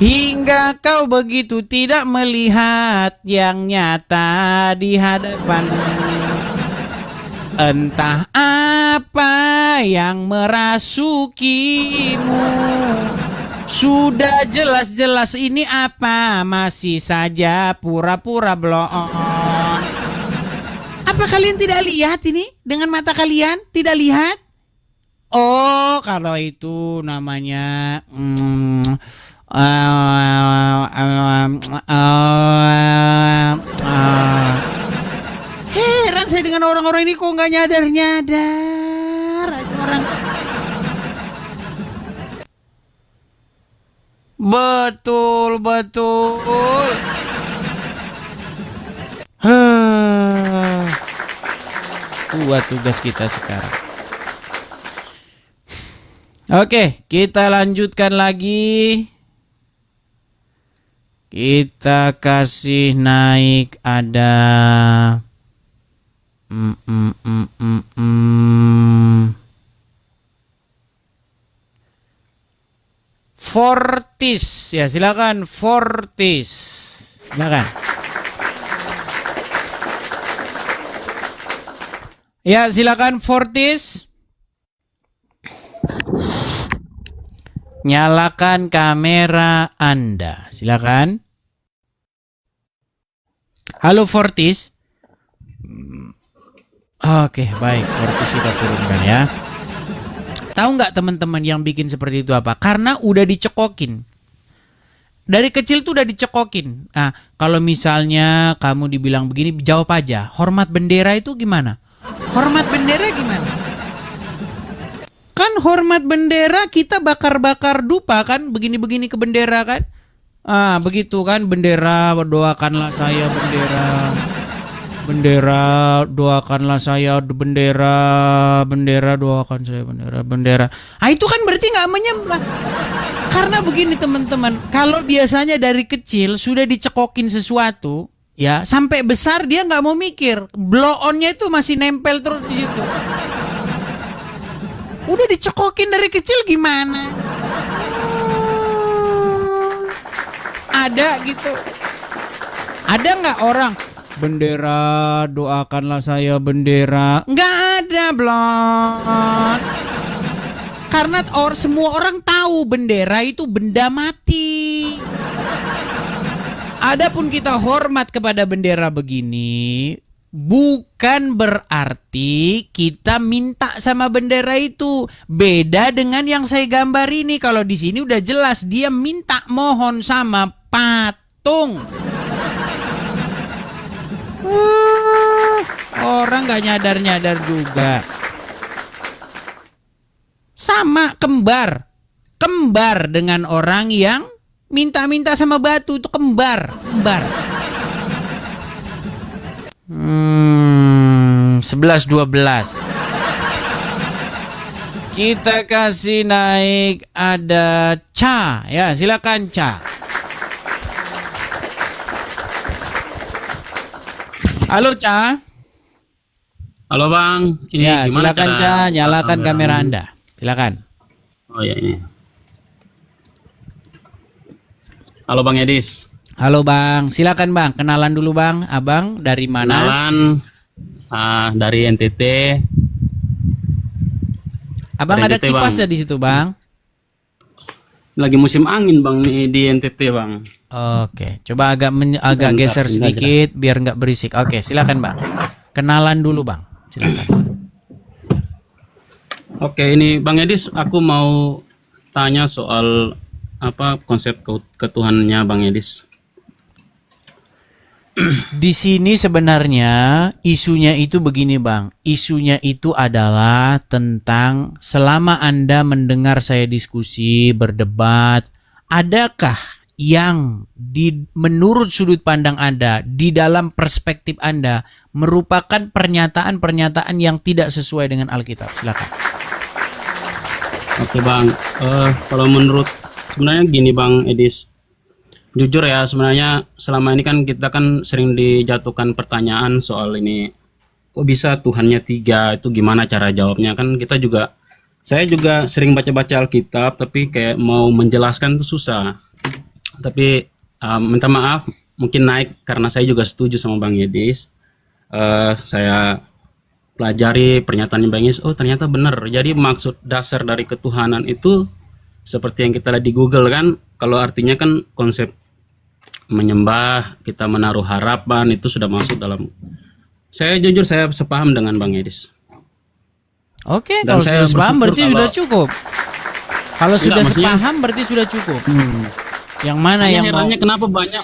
hingga kau begitu tidak melihat yang nyata di hadapanmu. Entah apa yang merasukimu, sudah jelas-jelas ini apa, masih saja pura-pura bloon. Apa kalian tidak lihat ini dengan mata kalian? Tidak lihat? Oh, kalau itu namanya heran saya dengan orang-orang ini, kok nggak nyadar orang. Betul. Buat tugas kita sekarang. Oke, kita lanjutkan lagi. Kita kasih naik ada Fortis. Ya, silakan Fortis. Silakan. Ya, silakan Fortis. Nyalakan kamera Anda. Silakan. Halo Fortis. Oke, baik. Fortis kita turunkan ya. Tahu nggak teman-teman yang bikin seperti itu apa? Karena udah dicekokin. Dari kecil tuh udah dicekokin. Nah, kalau misalnya kamu dibilang begini, jawab aja. Hormat bendera itu gimana? Hormat bendera gimana? Kan hormat bendera kita bakar-bakar dupa kan? Begini-begini ke bendera kan? Ah, begitu kan, bendera, doakanlah saya bendera. Bendera, doakanlah saya bendera. Bendera, doakan saya bendera. Ah, itu kan berarti nggak menyembah. Karena begini teman-teman, kalau biasanya dari kecil sudah dicekokin sesuatu, ya sampai besar dia nggak mau mikir, blow on-nya itu masih nempel terus di situ. Udah dicekokin dari kecil gimana? Ada gitu. Ada nggak orang bendera, doakanlah saya bendera? Nggak ada, Blon. Karena semua orang tahu bendera itu benda mati. Adapun kita hormat kepada bendera begini, bukan berarti kita minta sama bendera itu. Beda dengan yang saya gambar ini. Kalau di sini udah jelas dia minta mohon sama patung. Orang gak nyadar-nyadar juga. Sama kembar. Kembar dengan orang yang minta-minta sama batu. Itu kembar. 11-12. Kita kasih naik. Ada Ca. Ya silakan Ca. Halo Ca. Halo Bang, ini ya, gimana silakan Ca, nyalakan kamera Anda. Silakan. Oh ya ini. Halo Bang Edis. Halo Bang, silakan Bang. Kenalan dulu Bang. Abang dari mana? Kenalan dari NTT. Abang dari ada NTT, kipas Bang. ya di situ Bang? Lagi musim angin Bang nih di NTT Bang. Oke, coba agak geser sedikit biar nggak berisik. Oke, silakan Bang. Kenalan dulu Bang. Silakan. Oke, ini Bang Edis, aku mau tanya soal apa konsep ketuhanannya Bang Edis. Di sini sebenarnya isunya itu begini Bang. Isunya itu adalah tentang selama Anda mendengar saya diskusi, berdebat, adakah yang menurut sudut pandang Anda, di dalam perspektif Anda, merupakan pernyataan-pernyataan yang tidak sesuai dengan Alkitab? Silakan. Oke Bang, kalau menurut sebenarnya gini Bang Edis, jujur ya sebenarnya selama ini kan kita kan sering dijatuhkan pertanyaan soal ini, kok bisa Tuhannya 3, itu gimana cara jawabnya? Kan kita juga, saya juga sering baca-baca Alkitab tapi kayak mau menjelaskan itu susah. Tapi minta maaf mungkin naik karena saya juga setuju sama Bang Edis. Saya pelajari pernyataan Bang Edis, oh ternyata benar. Jadi maksud dasar dari ketuhanan itu seperti yang kita lihat di Google kan, kalau artinya kan konsep menyembah, kita menaruh harapan, itu sudah masuk dalam. Saya jujur saya sepaham dengan Bang Edis. Oke, Dan kalau saya sudah sepaham berarti bersyukur sudah cukup. Kalau sudah maksudnya- sepaham berarti sudah cukup. Yang mana Hanya yang mau? herannya kenapa banyak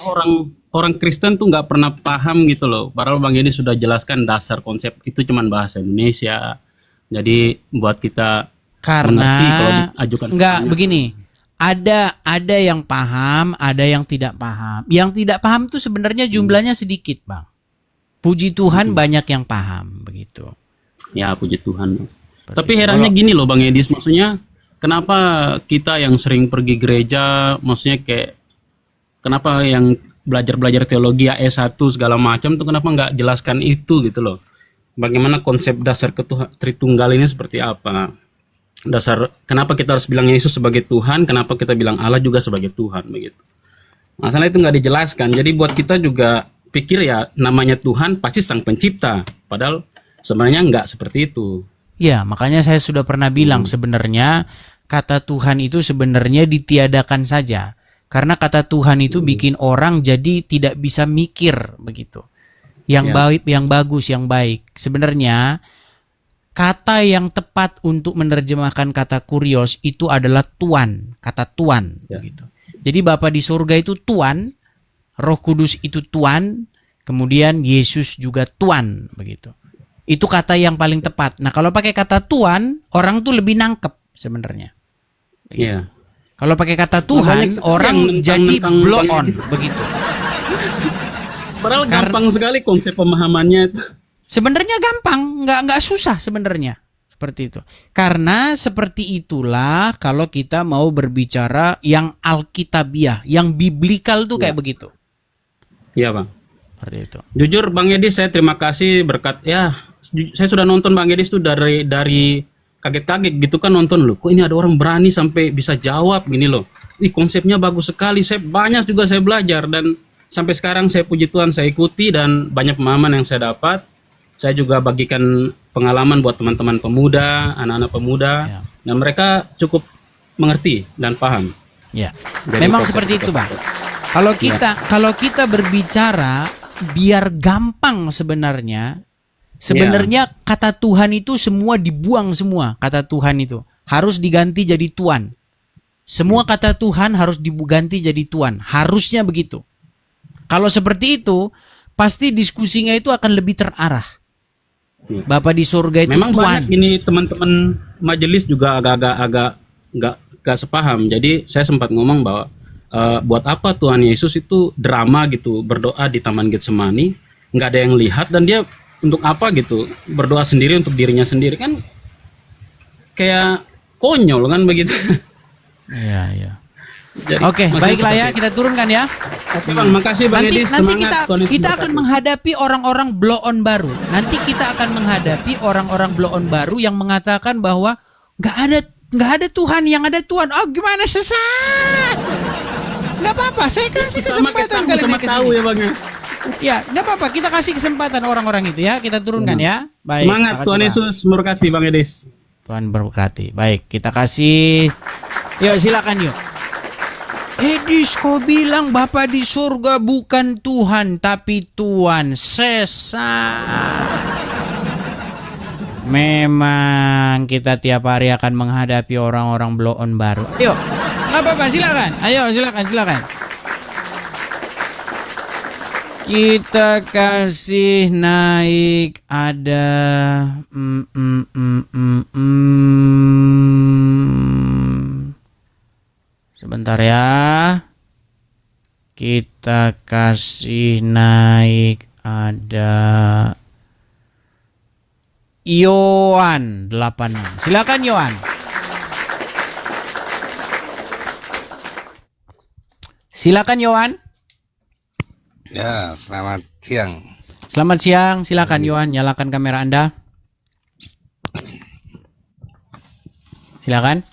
orang Kristen tuh nggak pernah paham gitu loh. Padahal Bang Edis sudah jelaskan dasar konsep itu cuman bahasa Indonesia. Jadi buat kita mengerti kalau Karena diajukan enggak pertanyaan. begini. Ada yang paham, ada yang tidak paham. Yang tidak paham itu sebenarnya jumlahnya sedikit, Bang. Puji Tuhan banyak yang paham begitu. Ya puji Tuhan. Tapi herannya gini loh Bang Edis, maksudnya kenapa kita yang sering pergi gereja, maksudnya kayak kenapa yang belajar teologi S1 segala macam tuh kenapa nggak jelaskan itu gitu loh. Bagaimana konsep dasar Tritunggal ini seperti apa? Dasar kenapa kita harus bilang Yesus sebagai Tuhan, kenapa kita bilang Allah juga sebagai Tuhan begitu. Masalah itu nggak dijelaskan. Jadi buat kita juga pikir ya namanya Tuhan pasti Sang Pencipta, padahal sebenarnya nggak seperti itu. Ya, makanya saya sudah pernah bilang sebenarnya kata Tuhan itu sebenarnya ditiadakan saja. Karena kata Tuhan itu bikin orang jadi tidak bisa mikir begitu. Yang baik, yang bagus, yang baik. Sebenarnya kata yang tepat untuk menerjemahkan kata kurios itu adalah Tuan, kata Tuan begitu. Jadi Bapa di surga itu Tuan, Roh Kudus itu Tuan, kemudian Yesus juga Tuan begitu. Itu kata yang paling tepat. Nah, kalau pakai kata Tuan, orang tuh lebih nangkep sebenarnya. Iya. Kalau pakai kata Tuhan, orang jadi blow on begitu. Padahal gampang sekali konsep pemahamannya itu. Sebenarnya gampang, nggak susah sebenarnya. Seperti itu. Karena seperti itulah kalau kita mau berbicara yang alkitabiah, yang biblikal tuh kayak begitu. Iya, Bang. Seperti itu. Jujur Bang Edis, saya terima kasih berkat saya sudah nonton Bang Edis tuh dari kaget-kaget gitu kan nonton loh. Kok ini ada orang berani sampai bisa jawab gini loh. Konsepnya bagus sekali. Saya belajar dan sampai sekarang saya puji Tuhan saya ikuti dan banyak pemahaman yang saya dapat. Saya juga bagikan pengalaman buat teman-teman pemuda, anak-anak pemuda dan mereka cukup mengerti dan paham. Ya. Memang seperti itu, Bang. Kalau kita berbicara biar gampang sebenarnya kata Tuhan itu semua dibuang semua. Kata Tuhan itu harus diganti jadi Tuan. Semua kata Tuhan harus diganti jadi Tuan. Harusnya begitu. Kalau seperti itu, pasti diskusinya itu akan lebih terarah. Bapa di surga itu memang Tuan. Banyak ini teman-teman majelis juga agak nggak sepaham. Jadi saya sempat ngomong bahwa buat apa Tuhan Yesus itu drama gitu berdoa di Taman Getsemani, nggak ada yang lihat dan dia untuk apa gitu berdoa sendiri untuk dirinya sendiri kan kayak konyol kan begitu. Iya. Oke, baiklah ya, kita turunkan ya. Oke Bang, makasih Bang Edis. Nanti kita akan menghadapi orang-orang blow on baru. Nanti kita akan menghadapi orang-orang blow on baru yang mengatakan bahwa nggak ada Tuhan, yang ada Tuhan. Oh, gimana sesat? Nggak apa-apa, saya kasih kesempatan kali ini tahu ya Bang. Ya, nggak apa-apa, kita kasih kesempatan orang-orang itu ya, kita turunkan ya. Baik. Semangat, Tuhan Yesus memberkati Bang Edis. Tuhan berkati. Baik, kita kasih. Yuk, silakan yuk. Edis, kau bilang Bapa di surga bukan Tuhan, tapi Tuan. Sesat. Memang kita tiap hari akan menghadapi orang-orang blow on baru. Yuk, nggak apa-apa, silakan. Ayo, silakan. Kita kasih naik ada sebentar ya. Kita kasih naik ada Yohan 86. Silakan Yohan. Silakan Yohan. Ya, selamat siang. Selamat siang, silakan Yohan, nyalakan kamera Anda. Silakan.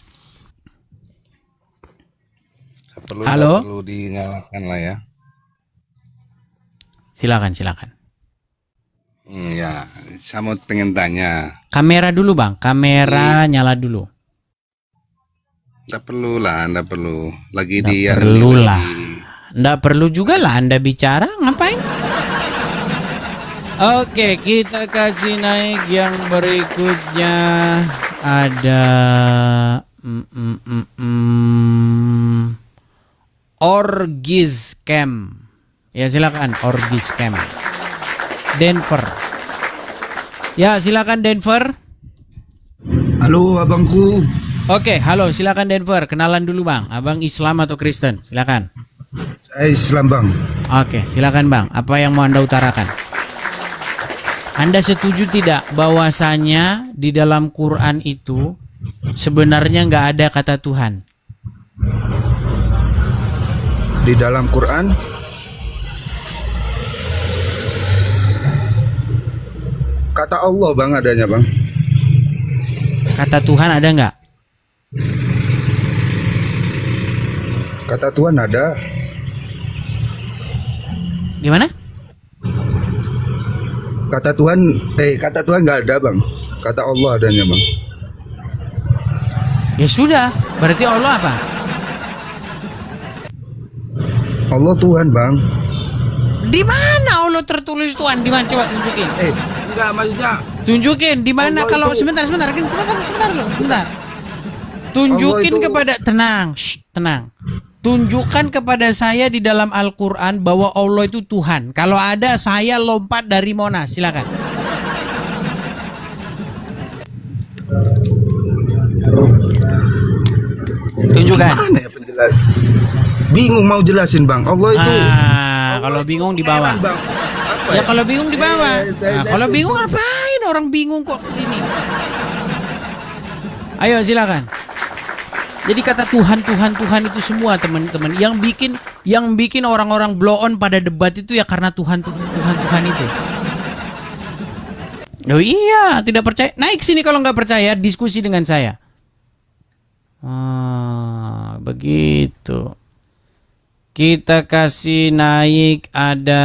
Halo. Perlu dinyalakan lah ya. Silakan. Ya, saya mau pengen tanya. Kamera dulu Bang, kamera nyala dulu. Nggak perlu lah, nggak perlu. Nggak perlu juga lah Anda bicara, ngapain? Oke, kita kasih naik yang berikutnya. Ada Orgiz Camp. Ya silakan Orgiz Camp. Denver. Ya silakan Denver. Halo abangku. Oke, halo, silakan Denver. Kenalan dulu Bang. Abang Islam atau Kristen? Silakan. Saya Islam Bang. Oke, silakan Bang. Apa yang mau Anda utarakan? Anda setuju tidak bahwasanya di dalam Quran itu sebenarnya nggak ada kata Tuhan? Di dalam Quran kata Allah Bang adanya Bang. Kata Tuhan ada nggak? Kata Tuhan ada. Gimana? Kata Tuhan nggak ada Bang. Kata Allah adanya Bang. Ya sudah. Berarti Allah apa? Allah Tuhan, Bang. Di mana Allah tertulis Tuhan? Di mana, coba tunjukin. Enggak, maksudnya Tunjukin di mana. Kalau sebentar loh, sebentar. Tunjukin kepada, tenang, tenang. Tunjukkan kepada saya di dalam Al-Quran bahwa Allah itu Tuhan. Kalau ada, saya lompat dari Monas. Silakan. Tunjukkan. Bingung mau jelasin, Bang. Allah itu. Kalau bingung di bawah. Ya kalau bingung di bawah. Kalau bingung ngapain? Orang bingung kok sini. Ayo silakan. Jadi kata Tuhan itu semua teman-teman yang bikin orang-orang blow on pada debat itu ya karena Tuhan itu. Oh iya, tidak percaya. Naik sini kalau nggak percaya, diskusi dengan saya. Begitu. Kita kasih naik ada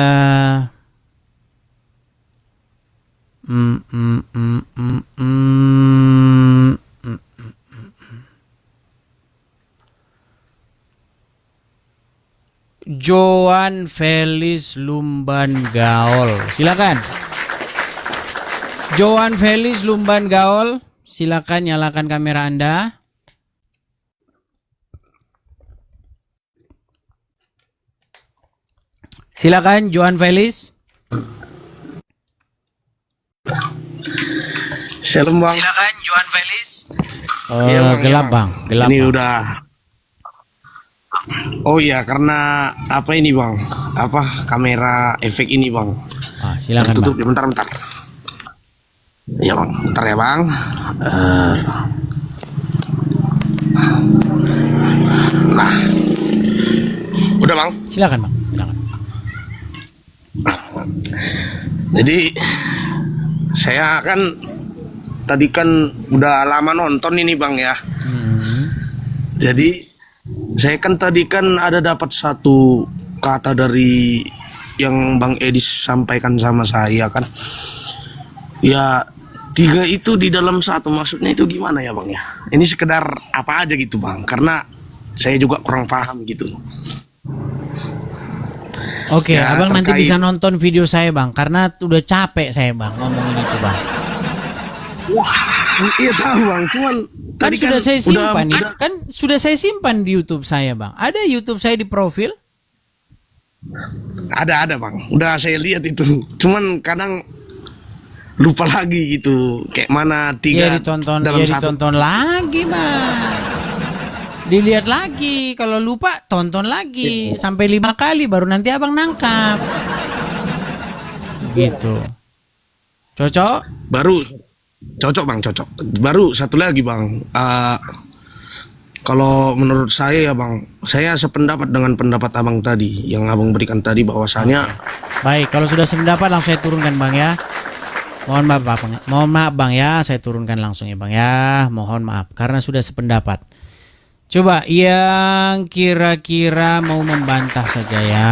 Joan Felis Lumban Gaol. Silakan. Joan Felis Lumban Gaol, silakan nyalakan kamera Anda. Silakan Joan Felis. Shalom, Bang. Silakan Joan Felis. Iya, Bang, Gelap, iya, Bang. Gelap. Ini Bang. udah. Oh iya, karena apa ini, Bang? Apa kamera efek ini, Bang? Silakan, tutup. Bang. Bentar. Ya, Bang. Bentar ya, Bang. Nah. Udah, Bang. Silakan, Bang. Silakan. Jadi saya kan tadi kan udah lama nonton ini, Bang, ya. Jadi saya kan tadi kan ada dapat satu kata dari yang Bang Edis sampaikan sama saya kan. Ya 3 itu di dalam 1, maksudnya itu gimana ya, Bang, ya? Ini sekedar apa aja gitu, Bang, karena saya juga kurang paham gitu. Oke, Ya, Abang nanti terkait- bisa nonton video saya, Bang, karena udah capek saya, Bang, ngomongin itu, Bang. Wah, iya tahu, Bang, cuman Kan tadi sudah saya simpan nih. udah- Kan sudah saya simpan di YouTube saya, Bang. Ada YouTube saya di profil. Ada, Bang. Udah saya lihat itu. Cuman kadang lupa lagi gitu. Kayak mana 3 Ya ditonton, dalam ya 1. ditonton lagi, Bang. Dilihat lagi. Kalau lupa, tonton lagi sampai 5 kali baru nanti Abang nangkap. Gitu. Cocok? Baru cocok, Bang, cocok. Baru satu lagi, Bang. Kalau menurut saya ya, Bang, saya sependapat dengan pendapat Abang tadi yang Abang berikan tadi bahwasanya Baik, kalau sudah sependapat langsung saya turunkan, Bang, ya. Mohon maaf, Bang. Mohon maaf, Bang, ya. Saya turunkan langsung ya, Bang, ya. Mohon maaf karena sudah sependapat. Coba yang kira-kira mau membantah saja ya.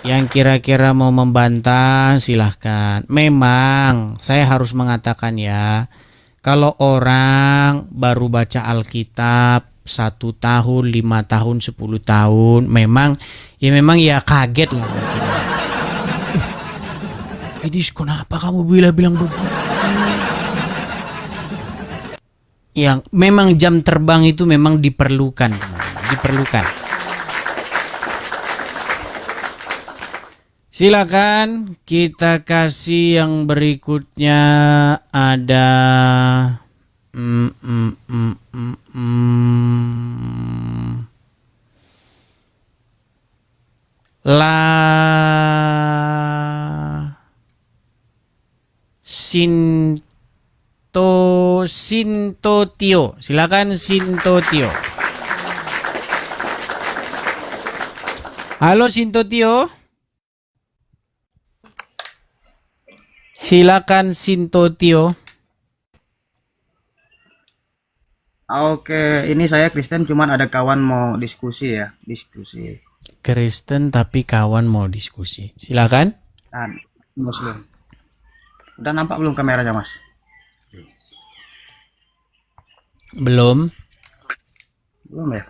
Yang kira-kira mau membantah silahkan. Memang saya harus mengatakan ya, kalau orang baru baca Alkitab 1 tahun, 5 tahun, 10 tahun, memang ya kaget lah. Edis, kenapa kamu bilang begitu? Yang memang jam terbang itu memang diperlukan. Silakan kita kasih yang berikutnya ada Sintotio. Silakan Sintotio. Halo Sintotio. Silakan Sintotio. Oke, ini saya Kristen, cuman ada kawan mau diskusi ya, diskusi. Kristen tapi kawan mau diskusi. Silakan. Muslim. Udah nampak belum kameranya, Mas? Belum. Belum ya?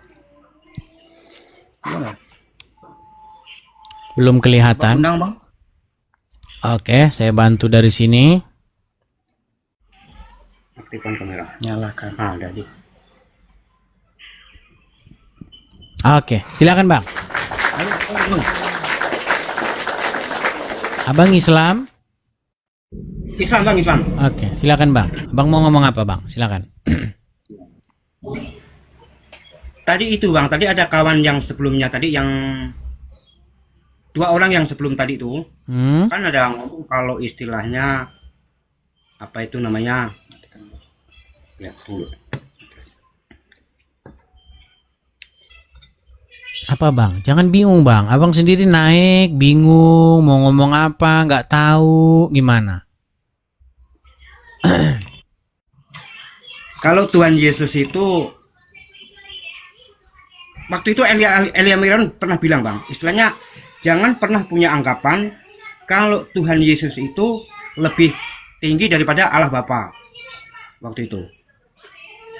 Belum ya? Belum kelihatan. Undang, Bang. Oke, saya bantu dari sini. Aktifkan kamera. Nyalakan. Ada di. Oke, silakan Bang. Abang Islam? Islam Bang, Islam. Oke, silakan Bang. Abang mau ngomong apa Bang? Silakan. Tadi itu Bang, tadi ada kawan yang sebelumnya tadi yang 2 orang yang sebelum tadi itu kan ada ngomong kalau istilahnya apa itu namanya, ya tunggu. Apa Bang? Jangan bingung Bang. Abang sendiri naik, bingung mau ngomong apa, nggak tahu gimana. Kalau Tuhan Yesus itu waktu itu Elia Miron pernah bilang Bang, istilahnya jangan pernah punya anggapan kalau Tuhan Yesus itu lebih tinggi daripada Allah Bapa waktu itu.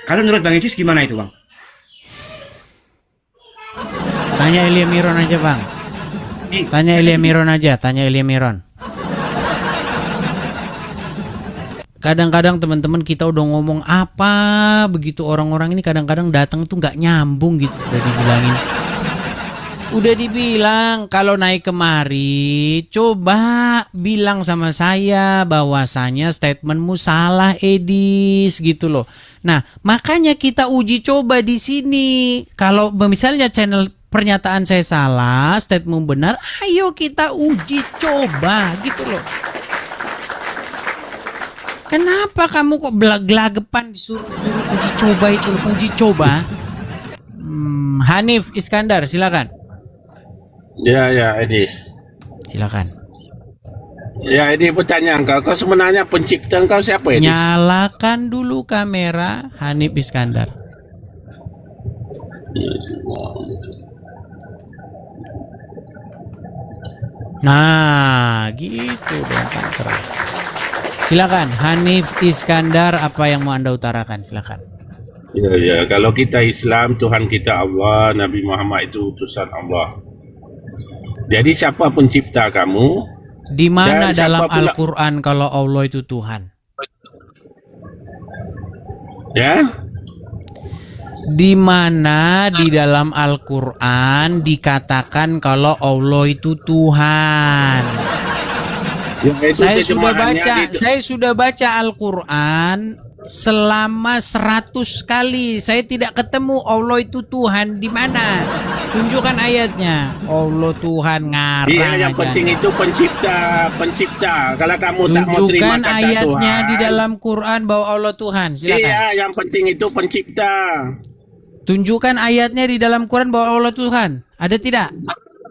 Kalau menurut Bang Edis gimana itu Bang? Tanya Elia Miron aja Bang. Tanya Elia Miron aja, tanya Elia Miron. Kadang-kadang teman-teman kita udah ngomong apa, begitu orang-orang ini kadang-kadang datang tuh nggak nyambung gitu. Udah dibilang kalau naik kemari, coba bilang sama saya bahwasanya statementmu salah Edis gitu loh. Nah makanya kita uji coba di sini. Kalau misalnya channel pernyataan saya salah, statement benar, ayo kita uji coba gitu loh. Kenapa kamu kok gelagapan disuruh uji coba itu? Uji coba. Hanif Iskandar, silakan. Ya, Edis. Silakan. Ya, Edis bertanya kau sebenarnya pencipta kau siapa, Edis? Nyalakan dulu kamera, Hanif Iskandar. Nah, gitu dong kan terang. Silakan Hanif Iskandar, apa yang mau Anda utarakan? Silakan. Ya, kalau kita Islam, Tuhan kita Allah, Nabi Muhammad itu utusan Allah. Jadi siapa pencipta kamu? Di mana Dan dalam siapa pula- Al-Quran kalau Allah itu Tuhan? Ya? Di mana di dalam Al-Quran dikatakan kalau Allah itu Tuhan? Ya, itu Saya sudah baca Al-Quran selama 100 kali. Saya tidak ketemu Allah itu Tuhan. Di mana? Tunjukkan ayatnya. Allah Tuhan ngarang. Iya, yang aja. penting itu pencipta. Kalau kamu tak mau terima Tunjukkan kata ayatnya Tuhan, di dalam Quran bahwa Allah Tuhan. Silakan. Iya, yang penting itu pencipta. Tunjukkan ayatnya di dalam Quran bahwa Allah Tuhan. Ada tidak?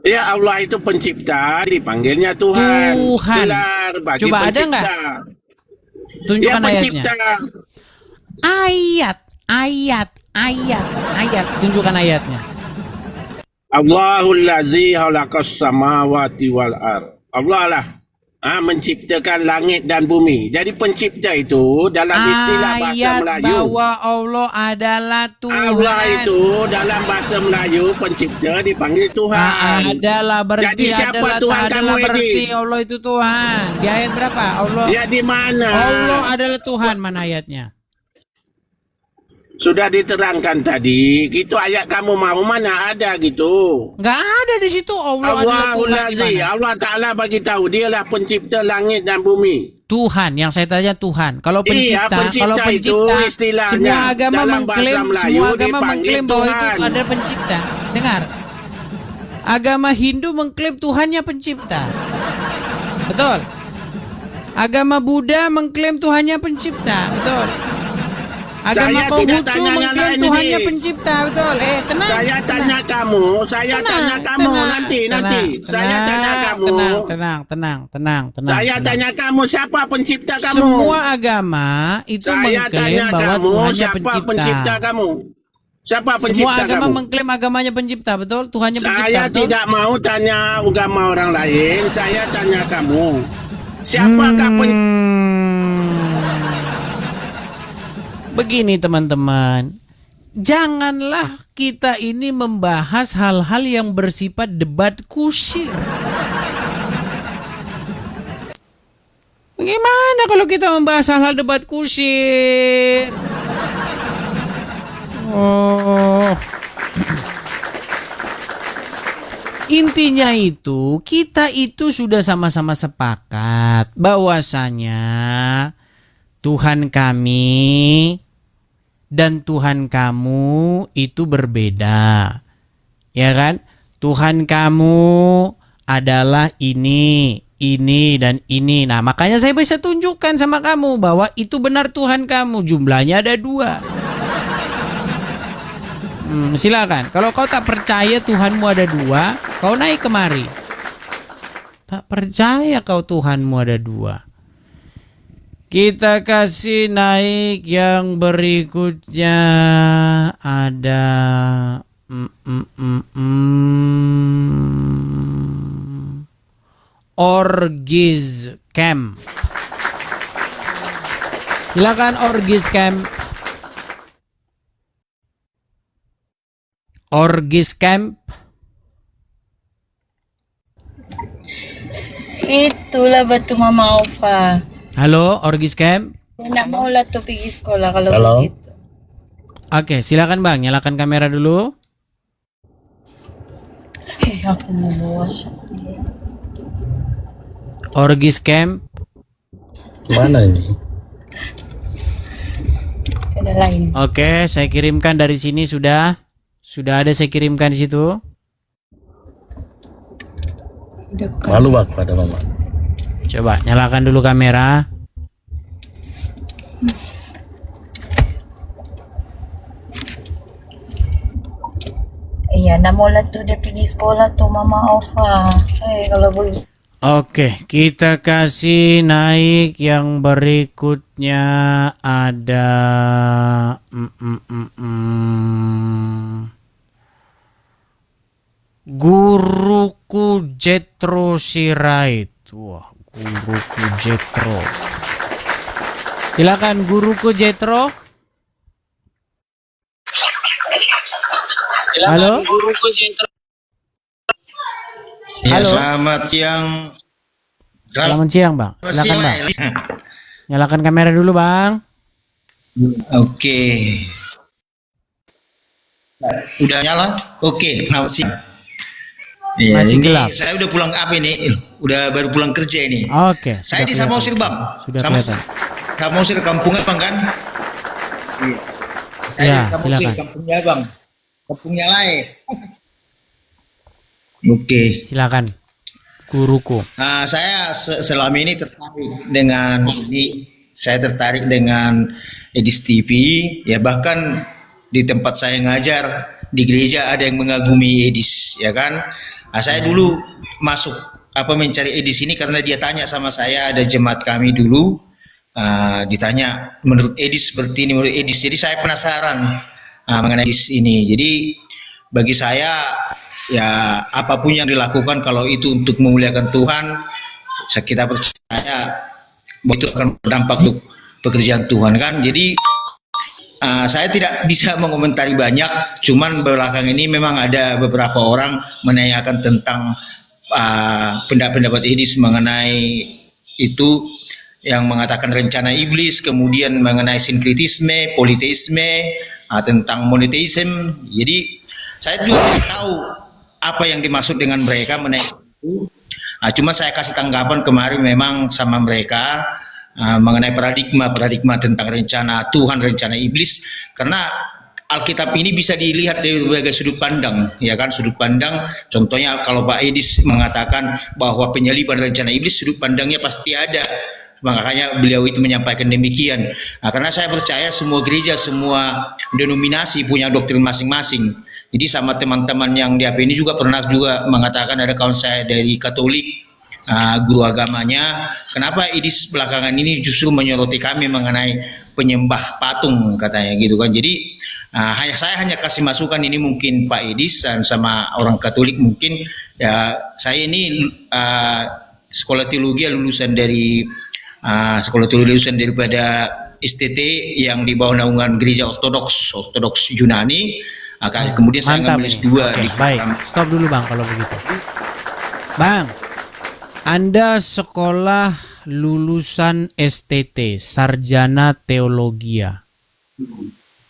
Ya, Allah itu pencipta, dipanggilnya Tuhan. Tuhan. Gelar bagi Coba ada pencipta. nggak? Tunjukkan Ya, pencipta. Ayat. Tunjukkan ayatnya. Allahul ladzi khalaqas samawati wal ard. Allah lah menciptakan langit dan bumi. Jadi pencipta itu dalam istilah bahasa Ayat Melayu. bahwa Allah adalah Tuhan. Allah itu dalam bahasa Melayu pencipta dipanggil Tuhan. Adalah berarti Jadi siapa adalah, Tuhan adalah kamu, berarti Edis? Allah itu Tuhan. Di ayat berapa? Allah. Ya, di mana? Allah adalah Tuhan, mana ayatnya? Sudah diterangkan tadi. Gitu ayat kamu mau mana ada gitu. Nggak ada di situ Allah adalah Allahul Tuhan. ladzi. Di mana? Allah Ta'ala bagi tahu dialah pencipta langit dan bumi. Tuhan, yang saya tanya Tuhan. Kalau Iya, pencipta, pencipta itu istilahnya. semua agama Dalam bahasa mengklaim, Melayu semua agama dipanggil mengklaim bahwa itu Tuhan. ada pencipta. Dengar, agama Hindu mengklaim Tuhannya pencipta, betul. Agama Buddha mengklaim Tuhannya pencipta, betul. Agama Saya tidak Konghucu tanya yang mengklaim lain Tuhannya ini. pencipta, betul. Tenang. Saya tanya kamu, saya tanya kamu nanti. Saya tanya kamu. Tenang. Saya tanya kamu siapa pencipta kamu? Semua agama itu Saya mengklaim tanya bahwa kamu Tuhannya siapa pencipta kamu? Siapa Semua pencipta agama kamu? mengklaim agamanya pencipta, betul? Tuhannya pencipta, Saya betul? tidak mau tanya agama orang lain. Saya tanya kamu. Siapakah Begini teman-teman, janganlah kita ini membahas hal-hal yang bersifat debat kusir. Bagaimana kalau kita membahas hal-hal debat kusir? Oh. Intinya itu, kita itu sudah sama-sama sepakat bahwasanya Tuhan kami dan Tuhan kamu itu berbeda. Ya kan? Tuhan kamu adalah ini, dan ini. Nah, makanya saya bisa tunjukkan sama kamu bahwa itu benar Tuhan kamu. Jumlahnya ada 2. Silakan. Kalau kau tak percaya Tuhanmu ada 2, kau naik kemari. Tak percaya kau Tuhanmu ada 2. Kita kasih naik yang berikutnya. Ada Orgiz Camp. Silakan Orgiz Camp. Orgiz Camp. Itulah batu Mama Ova. Halo Orgiz Camp. Nak mau lah tuh pergi sekolah kalau Halo. begitu. Oke, silakan Bang, nyalakan kamera dulu. Aku mau bawa Orgiz Camp. Mana ini? ada lain. Oke, saya kirimkan dari sini sudah. Sudah ada saya kirimkan di situ. Malu aku ada mama. Coba nyalakan dulu kamera. Iya, nak mau lah tuh dia pergi sekolah tuh Mama Ova. Kalau boleh. Oke, kita kasih naik yang berikutnya ada Guruku Jethro Sirait. Wah, Guruku Jethro. Silakan Guruku Jethro. Halo. Guruku Jethro. Ya, Halo. selamat siang. Selamat siang, Bang. Silakan, Bang. Nyalakan kamera dulu, Bang. Oke. Udah nyala? Oke, selamat siang. Ya, Masih ini gelap. saya udah pulang apa ini? Udah baru pulang kerja ini. Oke. Saya di Samosir, Bang. Sudah kelihatan. Samosir kampungnya, Bang, kan? Iya. Saya Ya, di Samosir silakan. kampungnya, Bang. Kampungnya lain. Oke. Silakan. Guruku. Saya selama ini tertarik dengan ini. Saya tertarik dengan Edis TV. Ya, bahkan di tempat saya ngajar di gereja ada yang mengagumi Edis, ya kan? Saya dulu masuk mencari Edis ini karena dia tanya sama saya, ada jemaat kami dulu ditanya menurut Edis seperti ini, menurut Edis. Jadi saya penasaran mengenai Edis ini. Jadi bagi saya ya apapun yang dilakukan kalau itu untuk memuliakan Tuhan, kita percaya bahwa itu akan berdampak untuk pekerjaan Tuhan kan. Jadi saya tidak bisa mengomentari banyak, cuman belakang ini memang ada beberapa orang menanyakan tentang pendapat Edis mengenai itu, yang mengatakan rencana iblis, kemudian mengenai sinkretisme, politeisme, tentang monoteisme. Jadi saya juga tidak tahu apa yang dimaksud dengan mereka mengenai itu. Cuma saya kasih tanggapan kemarin memang sama mereka mengenai paradigma tentang rencana Tuhan, rencana iblis, karena Alkitab ini bisa dilihat dari berbagai sudut pandang, ya kan? Sudut pandang, contohnya kalau Pak Edis mengatakan bahwa penyaliban rencana iblis, sudut pandangnya pasti ada, makanya beliau itu menyampaikan demikian. Karena saya percaya semua gereja, semua denominasi punya doktrin masing-masing. Jadi sama teman-teman yang di AP ini juga pernah juga mengatakan, ada kawan saya dari Katolik, guru agamanya, kenapa Edis belakangan ini justru menyoroti kami mengenai penyembah patung, katanya gitu kan. Jadi saya hanya kasih masukan, ini mungkin Pak Edis dan sama orang Katolik mungkin ya, saya ini sekolah teologi lulusan dari sekolah teologi lulusan daripada STT yang di bawah naungan gereja Ortodoks Yunani. Kemudian saya Mantap ngambil ini. S2 Oke, di baik. Stop dulu Bang kalau begitu. Bang, Anda sekolah lulusan STT, Sarjana Teologia.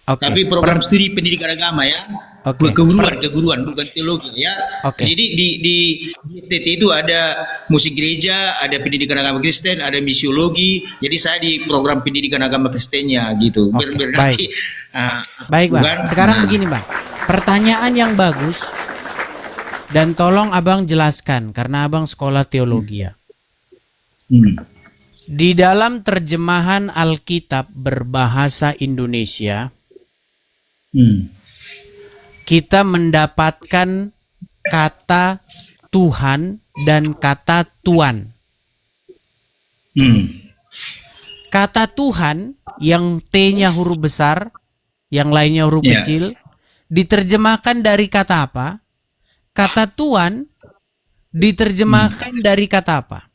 Oke. Tapi program studi pendidikan agama ya. Oke. Keguruan bukan teologi ya. Oke. Jadi di STT itu ada musik gereja, ada pendidikan agama Kristen, ada misiologi. Jadi saya di program pendidikan agama Kristennya gitu. Biar nanti Baik Bang. bukan? Sekarang begini Bang. Pertanyaan yang bagus dan tolong Abang jelaskan karena Abang sekolah teologi ya. Di dalam terjemahan Alkitab berbahasa Indonesia, kita mendapatkan kata Tuhan dan kata Tuan. Kata Tuhan yang T-nya huruf besar, yang lainnya huruf kecil, diterjemahkan dari kata apa? Kata Tuan diterjemahkan dari kata apa?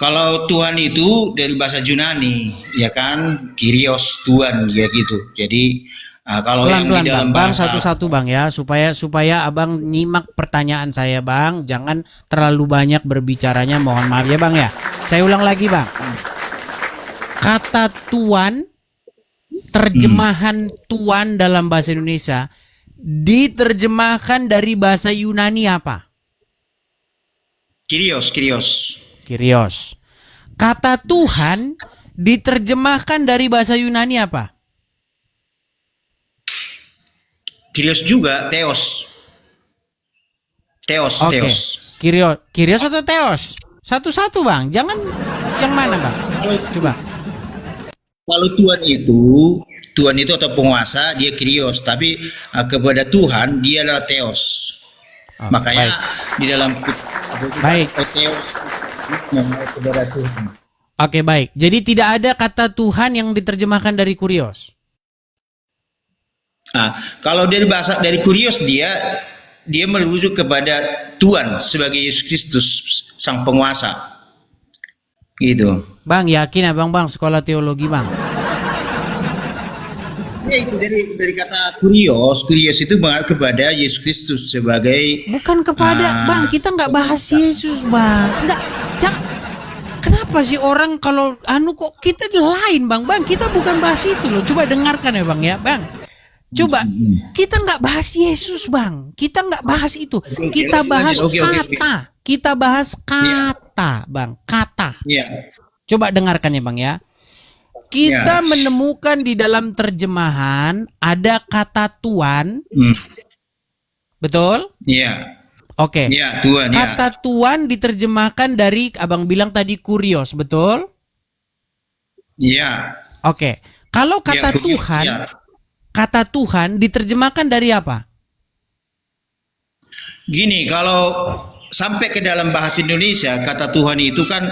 Kalau Tuhan itu dari bahasa Yunani, ya kan, Kyrios, Tuhan, ya gitu. Jadi kalau yang di dalam Bang, bahasa satu-satu Bang ya, supaya Abang nyimak pertanyaan saya Bang, jangan terlalu banyak berbicaranya, mohon maaf ya Bang ya. Saya ulang lagi Bang. Kata Tuan, terjemahan Tuan dalam bahasa Indonesia diterjemahkan dari bahasa Yunani apa? Kyrios. Kata Tuhan diterjemahkan dari bahasa Yunani apa? Kyrios juga, Theos. Oke. Kyrios atau Theos? Satu-satu Bang, jangan yang mana Bang? Coba. Kalau Tuhan itu atau penguasa dia Kyrios, tapi kepada Tuhan dia adalah Theos. Makanya di dalam Theos kepada Tuhan. Oke, baik. Jadi tidak ada kata Tuhan yang diterjemahkan dari Kyrios. Kalau dari Kyrios dia merujuk kepada Tuhan sebagai Yesus Kristus sang penguasa. Gitu. Bang, yakin Abang Bang sekolah teologi Bang? Ya itu dari kata Kyrios itu kepada Yesus Kristus sebagai bukan kepada Bang, kita nggak bahas Yesus Bang. Enggak. Kenapa sih orang kalau kok kita lain Bang? Bang, kita bukan bahas itu loh. Coba dengarkan ya Bang ya, Bang. Coba kita nggak bahas Yesus Bang. Kita nggak bahas itu. Kita bahas kata. Kita bahas kata Bang, kata. Coba dengarkan ya Bang ya. Kita menemukan di dalam terjemahan ada kata Tuan. Betul? Iya. Oke. Iya, Tuhan. Kata Tuan diterjemahkan dari Abang bilang tadi Kyrios, betul? Iya. Oke. Kalau kata Tuhan, kata Tuhan diterjemahkan dari apa? Gini, kalau sampai ke dalam bahasa Indonesia kata Tuhan itu kan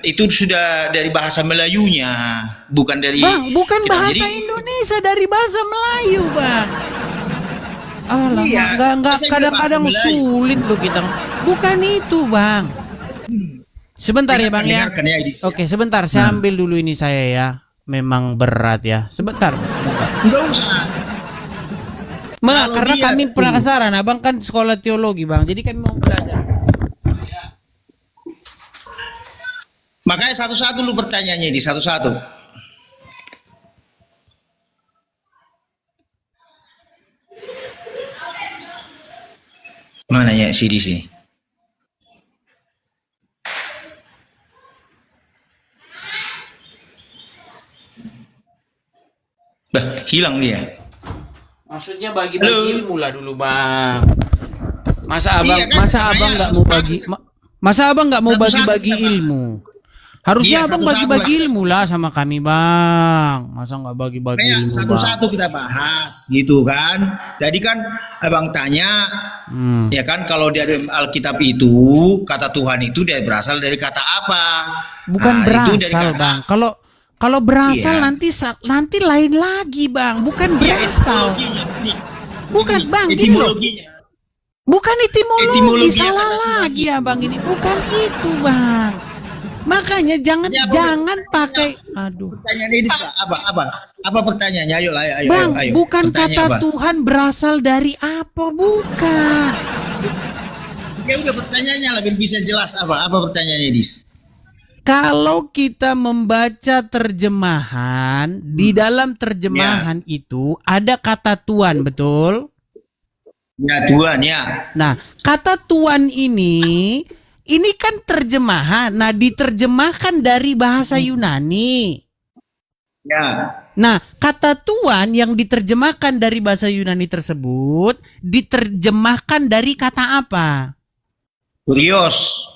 itu sudah dari bahasa Melayunya, bukan dari Bang, bukan bahasa Indonesia, dari bahasa Melayu, Bang. Enggak kadang-kadang sulit loh kita. Bukan itu, Bang. Sebentar ya, Bang ya. Oke, sebentar saya ambil dulu ini saya ya. Memang berat ya. Sebentar. Enggak usah. Karena kami penasaran, Abang kan sekolah teologi, Bang. Jadi kami mau belajar. Makanya satu-satu lu pertanyaannya di satu-satu. Mana ya di sini? Hilang dia. Maksudnya bagi-bagi ilmu lah dulu, Bang. Masa Abang nggak mau bagi? Masa Abang nggak mau bagi-bagi ilmu? Harusnya Abang bagi-bagi ilmu lah sama kami, Bang. Masa nggak bagi-bagi ilmu, satu-satu kita bahas, gitu kan? Tadi kan Abang tanya, ya kan, kalau dari Alkitab itu kata Tuhan itu berasal dari kata apa? Bukan berasal, Bang. Kalau berasal nanti lain lagi, Bang. Bukan berasal. Bukan, Bang. Etimologinya. Bukan etimologi, salah lagi ya, Bang, ini. Bukan itu, Bang. Makanya jangan pakai Pertanyaan ini apa pertanyaannya? Ayo. Bang, bukan Pertanyaan kata apa? Tuhan berasal dari apa, bukan. Ya udah pertanyaannya lebih bisa jelas apa pertanyaannya, Dis? Kalau kita membaca terjemahan, di dalam terjemahan itu ada kata Tuhan, betul? Ya, Tuhan ya. Nah, kata Tuhan ini kan terjemahan. Nah, diterjemahkan dari bahasa Yunani. Ya. Nah, kata Tuhan yang diterjemahkan dari bahasa Yunani tersebut diterjemahkan dari kata apa? Kurios.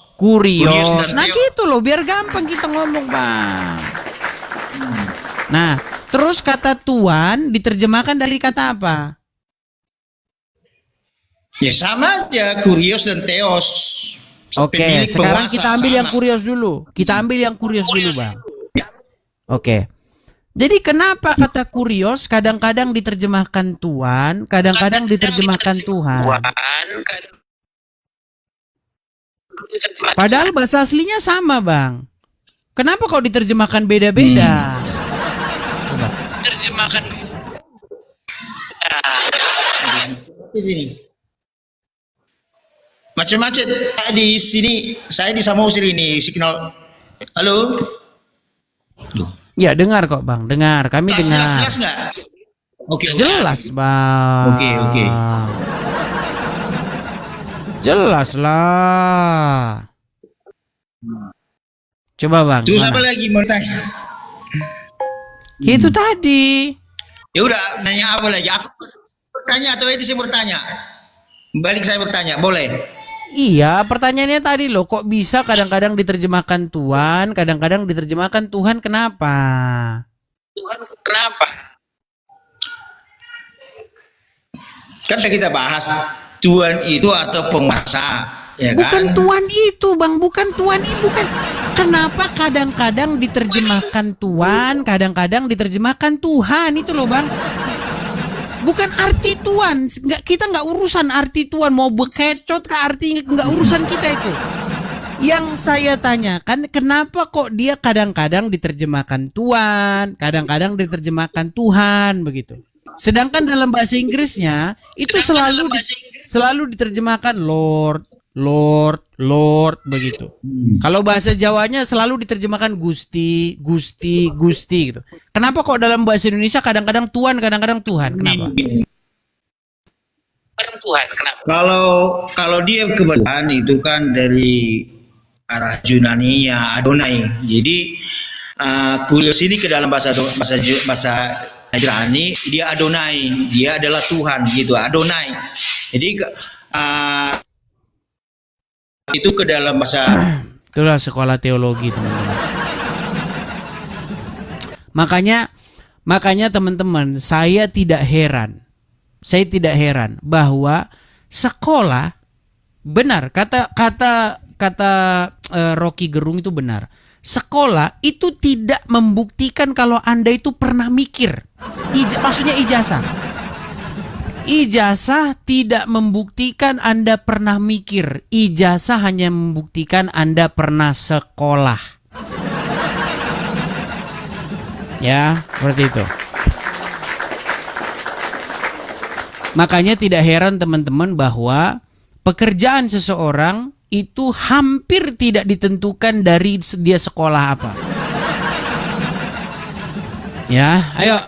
Nah gitu loh, biar gampang kita ngomong, Bang. Nah, terus kata Tuhan diterjemahkan dari kata apa? Ya sama aja, kurios dan teos. Oke, sekarang kita ambil yang kurios dulu. Bang. Oke. Jadi kenapa kata kurios kadang-kadang diterjemahkan Tuhan, kadang-kadang diterjemahkan Tuhan? Padahal bahasa aslinya sama, Bang. Kenapa kok diterjemahkan beda-beda? Coba. Terjemahkan macam-macam di sini. Saya di Samosir ini signal. Halo. Ya, dengar kok, Bang. Dengar. Kami dengar. Jelas nggak? Oke. Jelas, Bang. Oke. Jelas lah. Coba, Bang. Terus apa lagi mau tanya? Itu tadi. Ya udah, nanya apa lagi? Aku bertanya atau itu saya bertanya? Balik saya bertanya, boleh? Iya, pertanyaannya tadi loh, kok bisa kadang-kadang diterjemahkan Tuhan, kadang-kadang diterjemahkan Tuhan, kenapa? Kan sudah kita bahas Tuhan itu atau penguasa, ya Bukan kan? Tuhan itu, Bang, bukan Tuhan itu, bukan. Kenapa kadang-kadang diterjemahkan Tuhan, kadang-kadang diterjemahkan Tuhan, itu loh, Bang. Bukan arti Tuhan, kita nggak urusan arti Tuhan, mau bekecot ke artinya, nggak urusan kita itu. Yang saya tanyakan, kenapa kok dia kadang-kadang diterjemahkan Tuhan, kadang-kadang diterjemahkan Tuhan, begitu. Sedangkan dalam bahasa Inggrisnya itu selalu diterjemahkan Lord, Lord, Lord, begitu. Kalau bahasa Jawanya selalu diterjemahkan Gusti, Gusti, Gusti gitu. Kenapa kok dalam bahasa Indonesia kadang-kadang Tuhan, kadang-kadang Tuhan? Kenapa? Kalau dia kebetulan itu kan dari arah Yunaninya Adonai. Jadi kurios ini ke dalam bahasa Ibrani dia Adonai, dia adalah Tuhan gitu, Adonai. Jadi itu ke dalam bahasa. Itulah sekolah teologi, teman-teman. Makanya teman-teman, saya tidak heran bahwa sekolah benar kata Rocky Gerung itu benar. Sekolah itu tidak membuktikan kalau Anda itu pernah mikir. Maksudnya ijazah. Ijazah tidak membuktikan Anda pernah mikir. Ijazah hanya membuktikan Anda pernah sekolah. Ya, seperti itu. Makanya tidak heran teman-teman bahwa pekerjaan seseorang itu hampir tidak ditentukan dari dia sekolah apa. Ya, ayo.